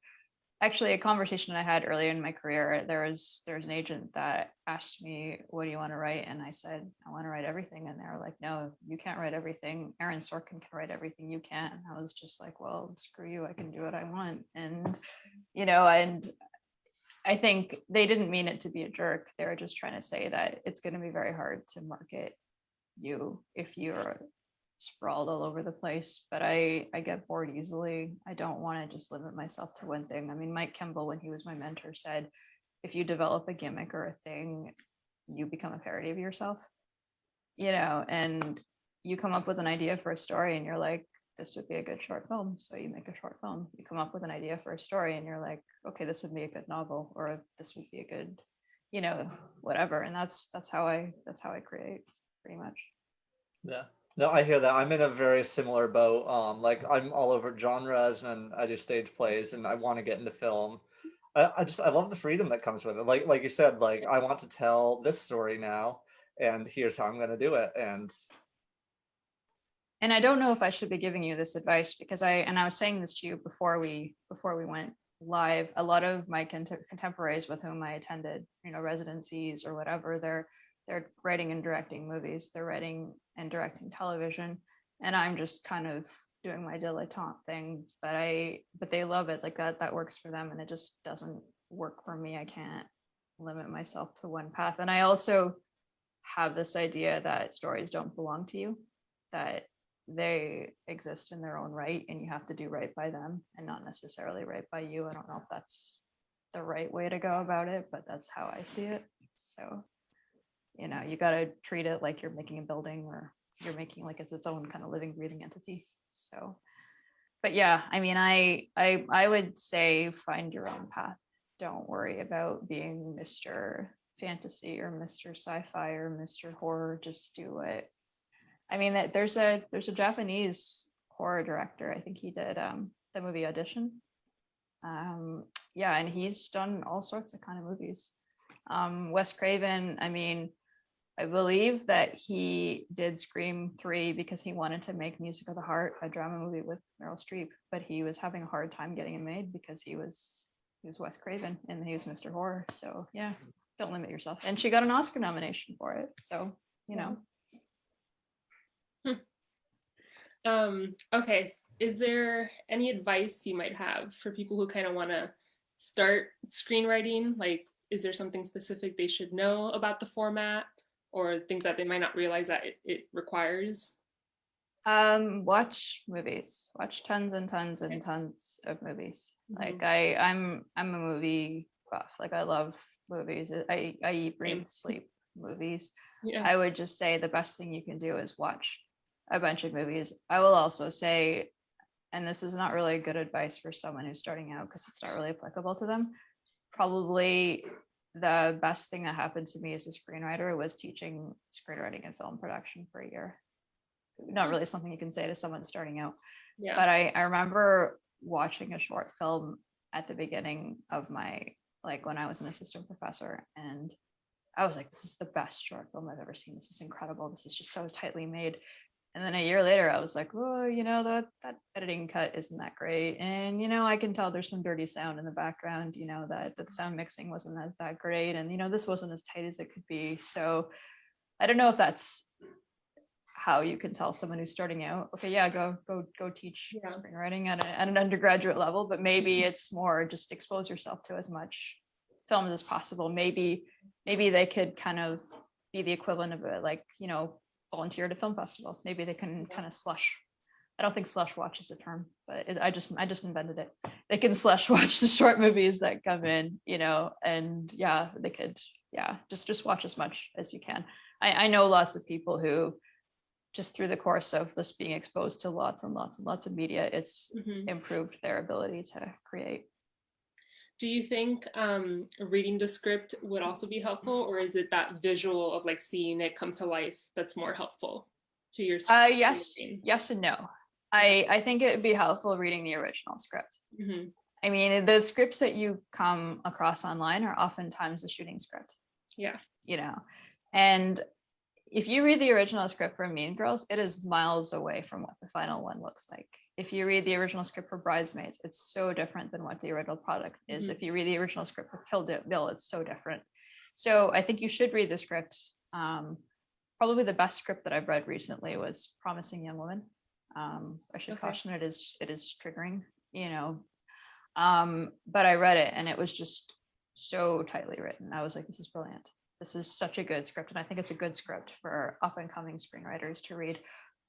actually a conversation I had earlier in my career, there was an agent that asked me, what do you want to write? And I said, I want to write everything. And they were like, no, you can't write everything. Aaron Sorkin can write everything, you can't. And I was just like, well, screw you, I can do what I want. And, you know, and I think they didn't mean it to be a jerk. They were just trying to say that it's going to be very hard to market you if you're sprawled all over the place. But I get bored easily. I don't want to just limit myself to one thing. I mean, Mike Kimball, when he was my mentor, said, if you develop a gimmick or a thing, you become a parody of yourself, you know, and you come up with an idea for a story and you're like, this would be a good short film. So you make a short film. You come up with an idea for a story and you're like, okay, this would be a good novel, or this would be a good, you know, whatever. And that's how I create pretty much. Yeah. No, I hear that. I'm in a very similar boat. Like I'm all over genres and I do stage plays and I want to get into film. I love the freedom that comes with it. Like you said, like I want to tell this story now and here's how I'm going to do it. And I don't know if I should be giving you this advice, because I was saying this to you before we went live. A lot of my contemporaries with whom I attended, you know, residencies or whatever, they're writing and directing movies. They're writing and directing television, and I'm just kind of doing my dilettante thing. But they love it. Like that works for them, and it just doesn't work for me. I can't limit myself to one path. And I also have this idea that stories don't belong to you, that they exist in their own right, and you have to do right by them and not necessarily right by you. I don't know if that's the right way to go about it, but that's how I see it. So, you know, you got to treat it like you're making a building, or you're making like it's its own kind of living, breathing entity. So, but yeah, I mean, I would say find your own path. Don't worry about being Mr. Fantasy or Mr. Sci-fi or Mr. Horror. Just do it. I mean, there's a Japanese horror director. I think he did the movie Audition. Yeah, and he's done all sorts of kind of movies. Wes Craven, I mean, I believe that he did Scream 3 because he wanted to make Music of the Heart, a drama movie with Meryl Streep, but he was having a hard time getting it made because he was Wes Craven and he was Mr. Horror. So yeah, don't limit yourself. And she got an Oscar nomination for it. So, you know. Okay, is there any advice you might have for people who kind of want to start screenwriting? Like, is there something specific they should know about the format, or things that they might not realize that it requires? Watch movies. Watch tons and tons and tons of movies. Like I'm a movie buff. Like I love movies. I eat, breathe, sleep movies. Yeah. I would just say the best thing you can do is watch a bunch of movies. I will also say, and this is not really good advice for someone who's starting out because it's not really applicable to them, probably the best thing that happened to me as a screenwriter was teaching screenwriting and film production for a year. Not really something you can say to someone starting out. Yeah. But I remember watching a short film at the beginning of my, like when I was an assistant professor, and I was like, this is the best short film I've ever seen. This is incredible. This is just so tightly made. And then a year later, I was like, oh, you know, that editing cut isn't that great. And, you know, I can tell there's some dirty sound in the background, you know, that the sound mixing wasn't that great. And, you know, this wasn't as tight as it could be. So I don't know if that's how you can tell someone who's starting out, okay, yeah, go teach screenwriting at an undergraduate level, but maybe it's more just expose yourself to as much films as possible. Maybe they could kind of be the equivalent of a, like, you know, volunteer at a film festival. Maybe they can kind of slush. I don't think slush watch is a term, but I just invented it. They can slush watch the short movies that come in, you know, and yeah, they could, yeah, just watch as much as you can. I know lots of people who just through the course of this being exposed to lots and lots and lots of media, it's improved their ability to create. Do you think reading the script would also be helpful, or is it that visual of like seeing it come to life that's more helpful to your script? Yes and no. I think it would be helpful reading the original script. I mean, the scripts that you come across online are oftentimes the shooting script. Yeah. You know, and if you read the original script for Mean Girls, it is miles away from what the final one looks like. If you read the original script for Bridesmaids, it's so different than what the original product is. If you read the original script for Kill Bill, it's so different. So I think you should read the script. Probably the best script that I've read recently was Promising Young Woman. I should caution it is triggering, you know. But I read it and it was just so tightly written. I was like, this is brilliant. This is such a good script. And I think it's a good script for up and coming screenwriters to read.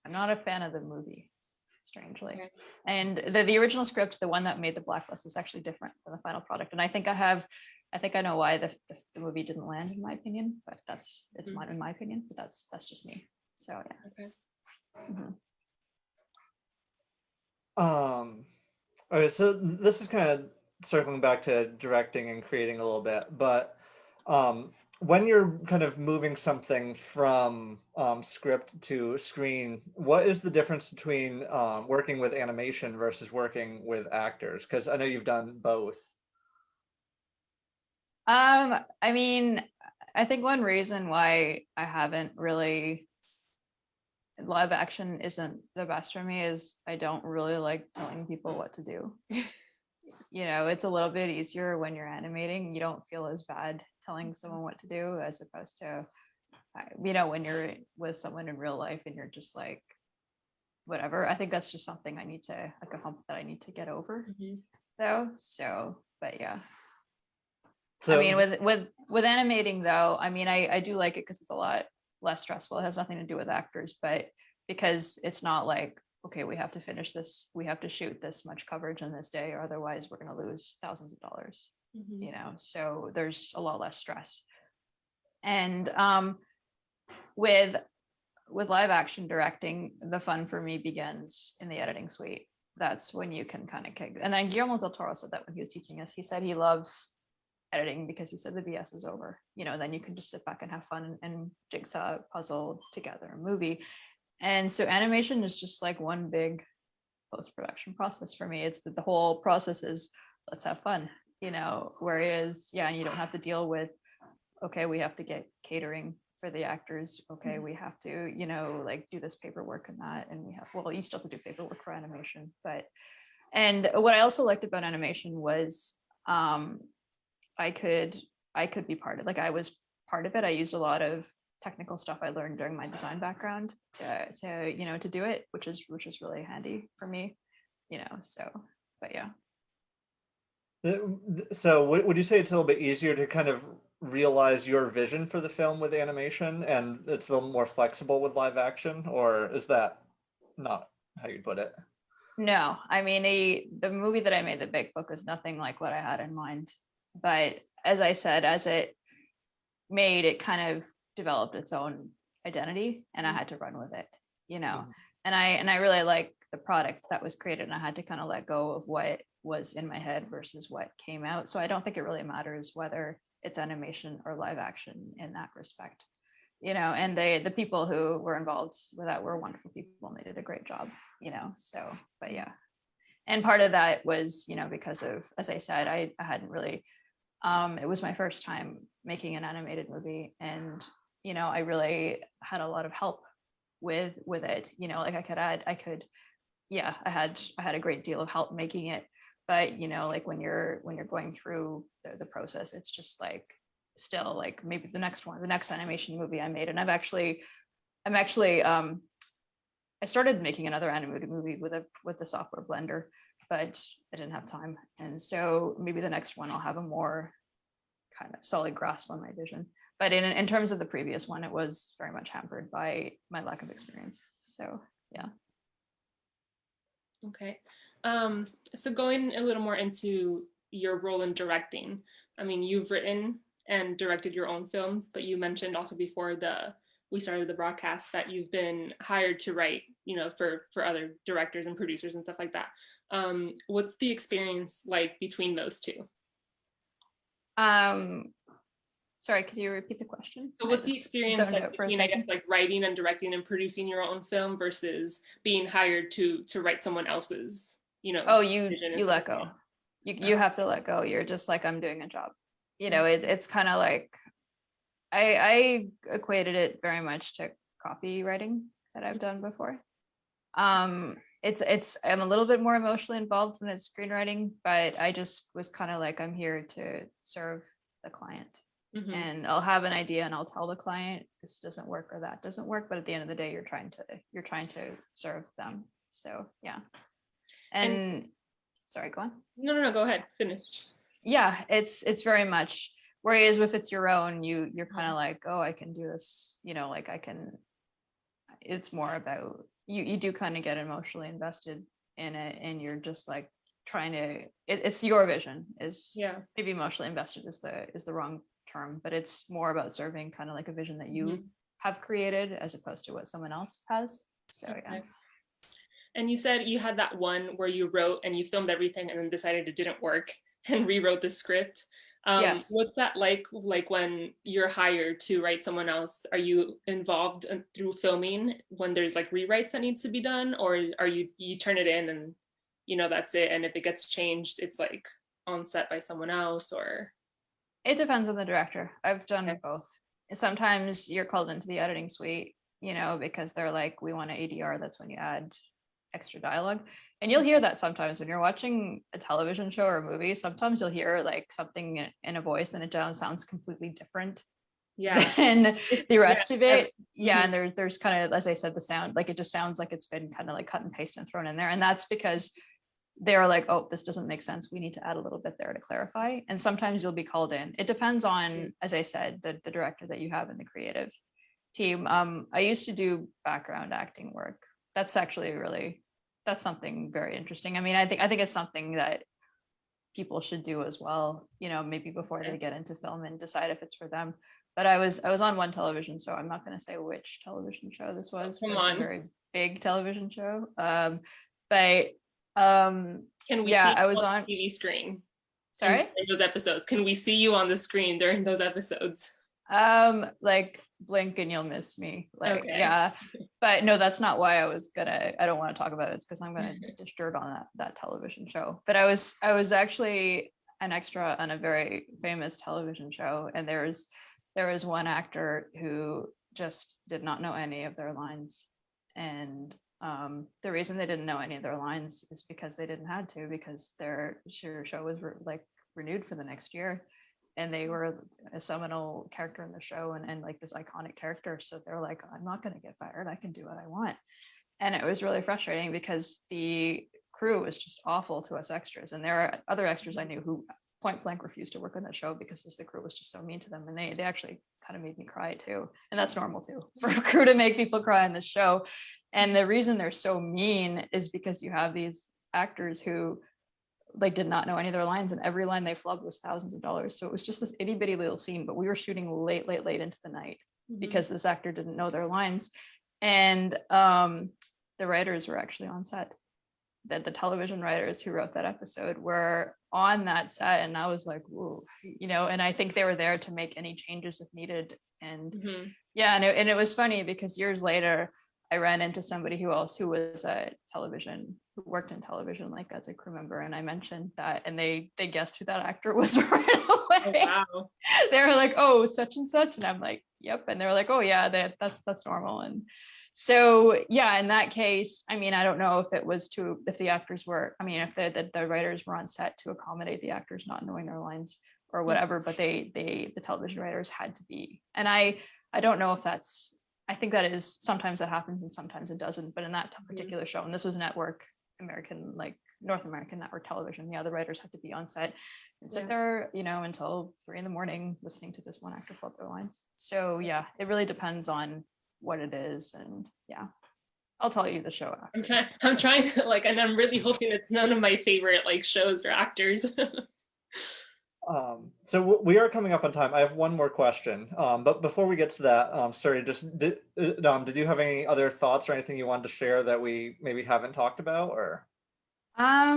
I'm not a fan of the movie, strangely. Okay. And the original script, the one that made the blacklist, is actually different than the final product. And I think I know why the movie didn't land, in my opinion, but it's mine in my opinion, but that's just me. So yeah. Okay. Okay, so this is kind of circling back to directing and creating a little bit, but when you're kind of moving something from script to screen, what is the difference between working with animation versus working with actors? Because I know you've done both. I mean, I think one reason why I haven't really, live action isn't the best for me is I don't really like telling people what to do. You know, it's a little bit easier when you're animating. You don't feel as bad telling someone what to do as opposed to, you know, when you're with someone in real life and you're just like, whatever. I think that's just something I need to, like a hump that I need to get over though. So, but yeah. So, I mean, with animating though, I mean, I do like it because it's a lot less stressful. It has nothing to do with actors, but because it's not like, okay, we have to finish this, we have to shoot this much coverage on this day, or otherwise we're going to lose thousands of dollars, you know, so there's a lot less stress. And with live action directing, the fun for me begins in the editing suite. That's when you can kind of kick. And then Guillermo del Toro said that when he was teaching us, he said he loves editing because he said the BS is over, you know, then you can just sit back and have fun and jigsaw puzzle together a movie. And so animation is just like one big post-production process for me. It's the whole process is let's have fun, you know, whereas, yeah, you don't have to deal with, okay, we have to get catering for the actors. Okay, we have to, you know, like do this paperwork and that. And we have, well, you still have to do paperwork for animation. But, and what I also liked about animation was I could be part of, like I was part of it. I used a lot of technical stuff I learned during my design background to you know, to do it, which is really handy for me, you know, so, but yeah. So would you say it's a little bit easier to kind of realize your vision for the film with animation and it's a little more flexible with live action, or is that not how you'd put it? No, I mean, the movie that I made, The Big Book, was nothing like what I had in mind. But as I said, as it made, it kind of developed its own identity and I had to run with it, you know, and I really like the product that was created, and I had to kind of let go of what was in my head versus what came out. So I don't think it really matters whether it's animation or live action in that respect. And the people who were involved with that were wonderful people and they did a great job, so, but yeah. And part of that was, because of, as I said, I hadn't really, it was my first time making an animated movie, and, I really had a lot of help with it, like I had a great deal of help making it, but, like when you're going through the process, it's just like, still like maybe the next animation movie I made, and I started making another animated movie with the software Blender, but I didn't have time, and so maybe the next one I'll have a more kind of solid grasp on my vision. But in terms of the previous one, it was very much hampered by my lack of experience. So yeah. Okay, so going a little more into your role in directing. I mean, you've written and directed your own films, but you mentioned also before we started the broadcast that you've been hired to write, for other directors and producers and stuff like that. What's the experience like between those two? Sorry, could you repeat the question? So what's the experience like between, I guess, like writing and directing and producing your own film versus being hired to write someone else's, Oh, you let go. You have to let go. You're just like, I'm doing a job. It's kind of like, I equated it very much to copywriting that I've done before. I'm a little bit more emotionally involved when it's screenwriting, but I just was kind of like, I'm here to serve the client. Mm-hmm. And I'll have an idea and I'll tell the client this doesn't work or that doesn't work, but at the end of the day, you're trying to serve them. So yeah. And sorry, go on. No, go ahead, finish. Yeah, it's very much, whereas if it's your own, you're kind of like, oh, I can do this, like I can. It's more about you do kind of get emotionally invested in it, and you're just like trying to, it's your vision maybe emotionally invested is the wrong term, but it's more about serving kind of like a vision that you have created as opposed to what someone else has. So yeah. And you said you had that one where you wrote and you filmed everything and then decided it didn't work and rewrote the script. Yes. What's that like when you're hired to write someone else? Are you involved through filming when there's like rewrites that needs to be done, or are you turn it in and that's it, and if it gets changed it's like on set by someone else? Or it depends on the director. I've done both. Sometimes you're called into the editing suite, because they're like, we want an ADR, that's when you add extra dialogue. And you'll hear that sometimes when you're watching a television show or a movie. Sometimes you'll hear like something in a voice and it sounds completely different than the rest of it. Yeah. And there's kind of, as I said, the sound, like it just sounds like it's been kind of like cut and paste and thrown in there. And that's because they're like, oh, this doesn't make sense, we need to add a little bit there to clarify. And sometimes you'll be called in. It depends on, as I said, the director that you have in the creative team. I used to do background acting work. That's actually that's something very interesting. I mean, I think it's something that people should do as well, maybe before they get into film and decide if it's for them. But I was on one television show. I'm not going to say which television show this was. It's a very big television show. But can we see I was on TV screen? Sorry? In those episodes. Can we see you on the screen during those episodes? Like blink and you'll miss me. Like, yeah. But no, that's not why I don't want to talk about it. It's because I'm gonna dish dirt on that television show. But I was actually an extra on a very famous television show, and there was one actor who just did not know any of their lines. And the reason they didn't know any of their lines is because they didn't have to, because their show was renewed for the next year, and they were a seminal character in the show and like this iconic character. So they're like, I'm not going to get fired, I can do what I want. And it was really frustrating because the crew was just awful to us extras, and there are other extras I knew who point blank refused to work on that show because the crew was just so mean to them, and they actually kind of made me cry too. And that's normal too, for a crew to make people cry on this show. And the reason they're so mean is because you have these actors who like did not know any of their lines, and every line they flubbed was thousands of dollars. So it was just this itty bitty little scene, but we were shooting late into the night because this actor didn't know their lines. And the writers were actually on set, that the television writers who wrote that episode were on that set, and I was like, whoa, you know, and I think they were there to make any changes if needed. And yeah, and it was funny because years later I ran into somebody who was who worked in television, like as a crew member, and I mentioned that, and they guessed who that actor was right away. Oh, wow. They were like, oh, such and such, and I'm like, yep. And they were like, oh yeah, that's normal. And so yeah, in that case, I mean, I don't know if the actors were, I mean, if the writers were on set to accommodate the actors not knowing their lines or whatever, but the television writers had to be. And I don't know if that's, I think that is, sometimes that happens and sometimes it doesn't. But in that particular show, and this was network American, like North American network television, yeah, the writers had to be on set and sit there, you know, until 3 a.m. listening to this one actor float their lines. So yeah, it really depends on what it is. And yeah, I'll tell you the show after. I'm trying to, like, and I'm really hoping it's none of my favorite like shows or actors. So we are coming up on time. I have one more question, but before we get to that, Suri, just did you have any other thoughts or anything you wanted to share that we maybe haven't talked about? Or I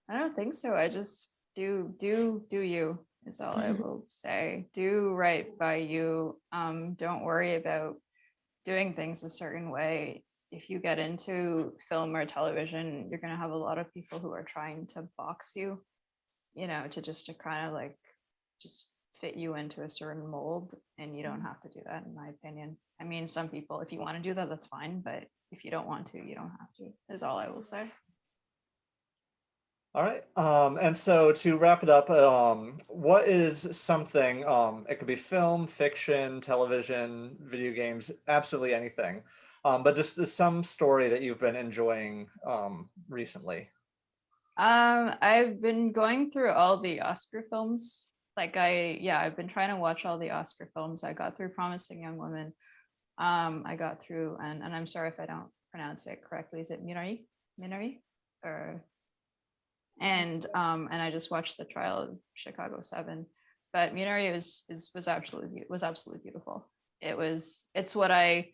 don't think so. I just do you is all I will say. Do right by you. Don't worry about doing things a certain way. If you get into film or television, you're going to have a lot of people who are trying to box you, you know, to kind of like just fit you into a certain mold, and you don't have to do that, in my opinion. I mean, some people, if you want to do that, that's fine, but if you don't want to, you don't have to, is all I will say. all right, and so to wrap it up, what is something, it could be film, fiction, television, video games, absolutely anything, but just some story that you've been enjoying recently? I've been going through all the Oscar films. Like I've been trying to watch all the Oscar films. I got through Promising Young Woman. I got through, and I'm sorry if I don't pronounce it correctly. Is it Minari? Or and I just watched the trial of Chicago 7. But Minari was absolutely beautiful. It's what I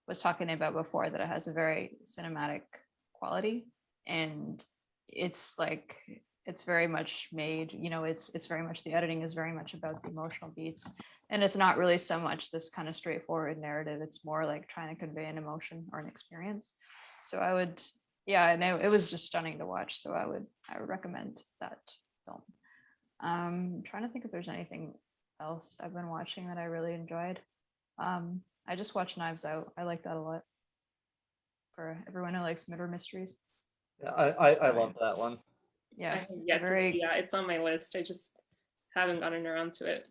was talking about before, that it has a very cinematic quality, and it's like, it's very much made, you know, it's very much, the editing is very much about the emotional beats, and it's not really so much this kind of straightforward narrative. It's more like trying to convey an emotion or an experience. So I would, yeah, and it was just stunning to watch. So I would recommend that film. I'm trying to think if there's anything else I've been watching that I really enjoyed. I just watched Knives Out. I like that a lot. For everyone who likes murder mysteries. Yeah, I love that one. Yes, it's on my list. I just haven't gotten around to it.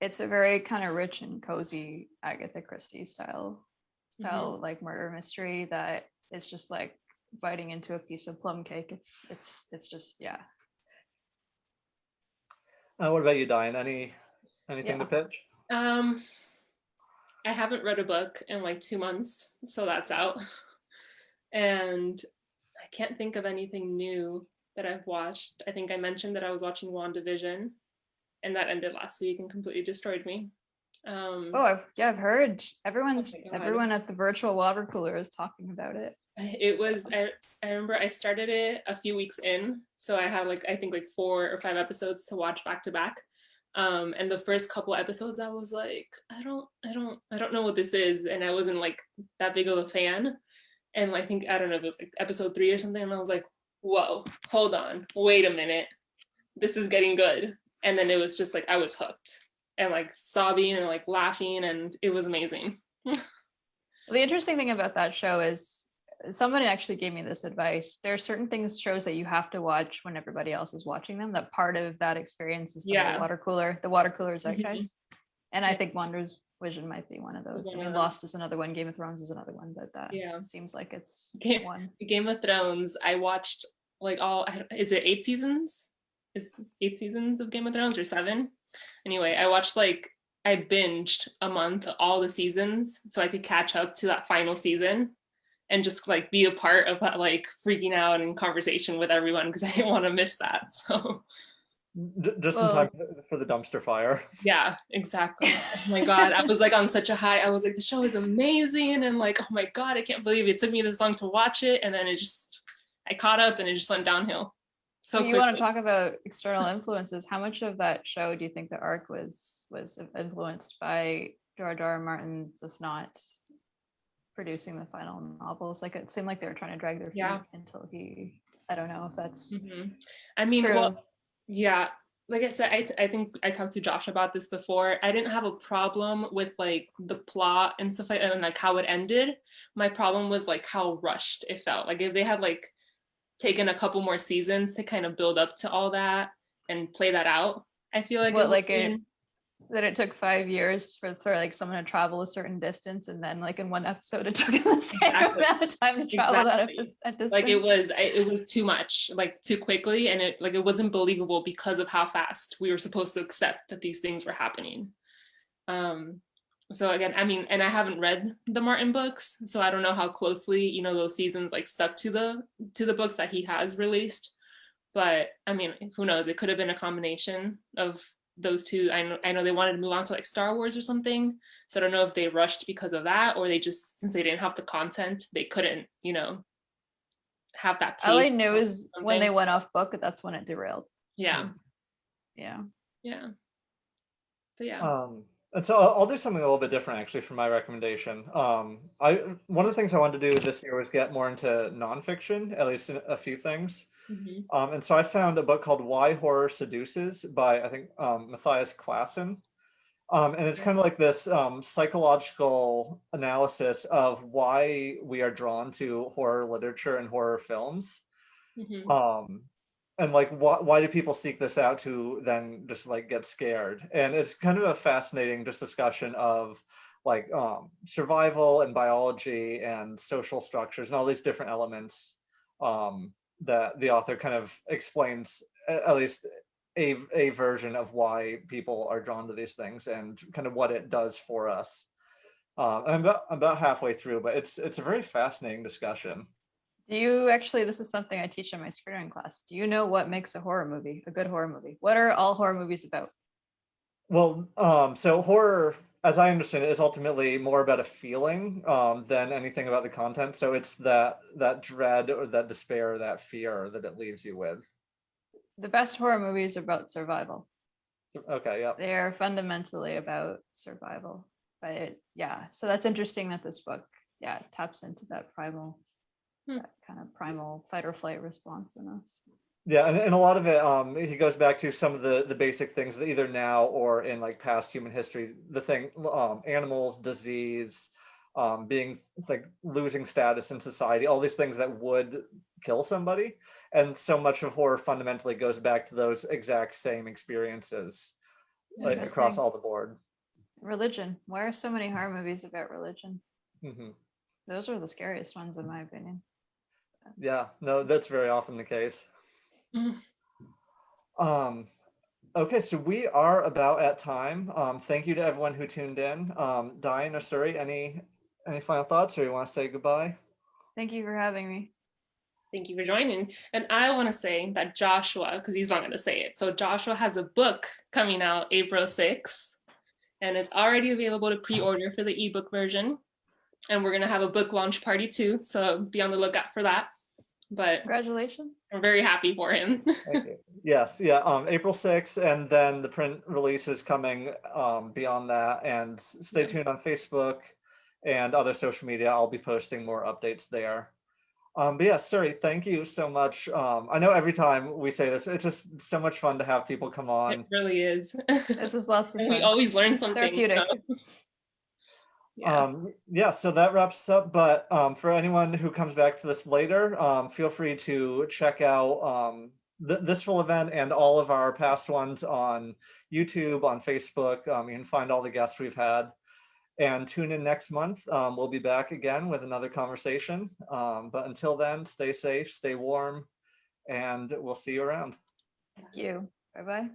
It's a very kind of rich and cozy Agatha Christie style like murder mystery that is just like biting into a piece of plum cake. It's just, yeah. What about you, Daien? Anything to pitch? I haven't read a book in like 2 months, so that's out. And I can't think of anything new that I've watched. I think I mentioned that I was watching WandaVision, and that ended last week and completely destroyed me. I've heard everyone at the virtual water cooler is talking about it. It was, I remember I started it a few weeks in, so I had I think 4 or 5 episodes to watch back to back. And the first couple episodes I was like, I don't know what this is, and I wasn't like that big of a fan. And I think, I don't know, it was like episode 3 or something, and I was like, whoa, hold on, wait a minute, this is getting good. And then it was just like, I was hooked and like sobbing and like laughing, and it was amazing. Well, the interesting thing about that show is, somebody actually gave me this advice. There are certain shows that you have to watch when everybody else is watching them. That part of that experience is the water cooler zeitgeist. And I think WandaVision might be one of those. I mean, Lost is another one, Game of Thrones is another one, but that seems like it's one. Game of Thrones, I watched like is it 8 seasons? Is 8 seasons of Game of Thrones or 7? Anyway, I binged a month all the seasons so I could catch up to that final season and just like be a part of that like freaking out and conversation with everyone, because I didn't want to miss that. So Just in time for the dumpster fire. Yeah, exactly. Oh my God, I was like on such a high. I was like, the show is amazing, and like, oh my God, I can't believe it took me this long to watch it, and then I caught up, and it just went downhill so you quickly. want to talk about external influences? How much of that show do you think the arc was influenced by George R. R. Martin just not producing the final novels? Like it seemed like they were trying to drag their feet until he. I don't know if that's. I mean, true. well, yeah. Like I said, I think I talked to Josh about this before. I didn't have a problem with like the plot and stuff like that, and like how it ended. My problem was like how rushed it felt. Like if they had like taken a couple more seasons to kind of build up to all that and play that out, I feel like that it took 5 years for like someone to travel a certain distance, and then like in one episode it took him the same amount of time to travel that distance. Like it was too much, like too quickly, and it wasn't believable because of how fast we were supposed to accept that these things were happening. So again, I mean, and I haven't read the Martin books, so I don't know how closely those seasons like stuck to the books that he has released. But I mean, who knows? It could have been a combination of those two. I know they wanted to move on to like Star Wars or something, so I don't know if they rushed because of that, or they just, since they didn't have the content, they couldn't have that pace. All I knew is when they went off book, that's when it derailed. Yeah but yeah. And so I'll do something a little bit different actually for my recommendation. One of the things I wanted to do this year was get more into nonfiction, at least in a few things. And so I found a book called Why Horror Seduces by, I think, Matthias Klassen. And it's kind of like this psychological analysis of why we are drawn to horror literature and horror films. And like, why do people seek this out to then just like get scared? And it's kind of a fascinating just discussion of like survival and biology and social structures and all these different elements that the author kind of explains, at least a version of why people are drawn to these things and kind of what it does for us. I'm about halfway through, but it's a very fascinating discussion. Do you actually, this is something I teach in my screenwriting class. Do you know what makes a horror movie, a good horror movie? What are all horror movies about? Well, so horror, as I understand it, is ultimately more about a feeling than anything about the content. So it's that dread or that despair or that fear that it leaves you with. The best horror movies are about survival. Okay, yeah. They are fundamentally about survival. But so that's interesting that this book, taps into that primal, that kind of primal fight or flight response in us. Yeah, and a lot of it, he goes back to some of the basic things that either now or in like past human history, animals, disease, being like losing status in society, all these things that would kill somebody. And so much of horror fundamentally goes back to those exact same experiences, like across all the board. Religion. Why are so many horror movies about religion? Those are the scariest ones, in my opinion. Yeah, no, that's very often the case. Okay, so we are about at time. Thank you to everyone who tuned in. Daien or Suri, any final thoughts, or you want to say goodbye? Thank you for having me. Thank you for joining. And I want to say that Joshua, because he's not going to say it, so Joshua has a book coming out April 6th, and it's already available to pre-order for the ebook version. And we're going to have a book launch party too, so be on the lookout for that. But congratulations. I'm very happy for him. Thank you. Yes, April 6th, and then the print release is coming beyond that. And stay tuned on Facebook and other social media. I'll be posting more updates there. But yeah, Suri, thank you so much. I know every time we say this, it's just so much fun to have people come on. It really is. This was lots of fun. We always learn something. Therapeutic. So that wraps up. But for anyone who comes back to this later, feel free to check out this full event and all of our past ones on YouTube, on Facebook. You can find all the guests we've had. And tune in next month. We'll be back again with another conversation. But until then, stay safe, stay warm, and we'll see you around. Thank you. Bye-bye.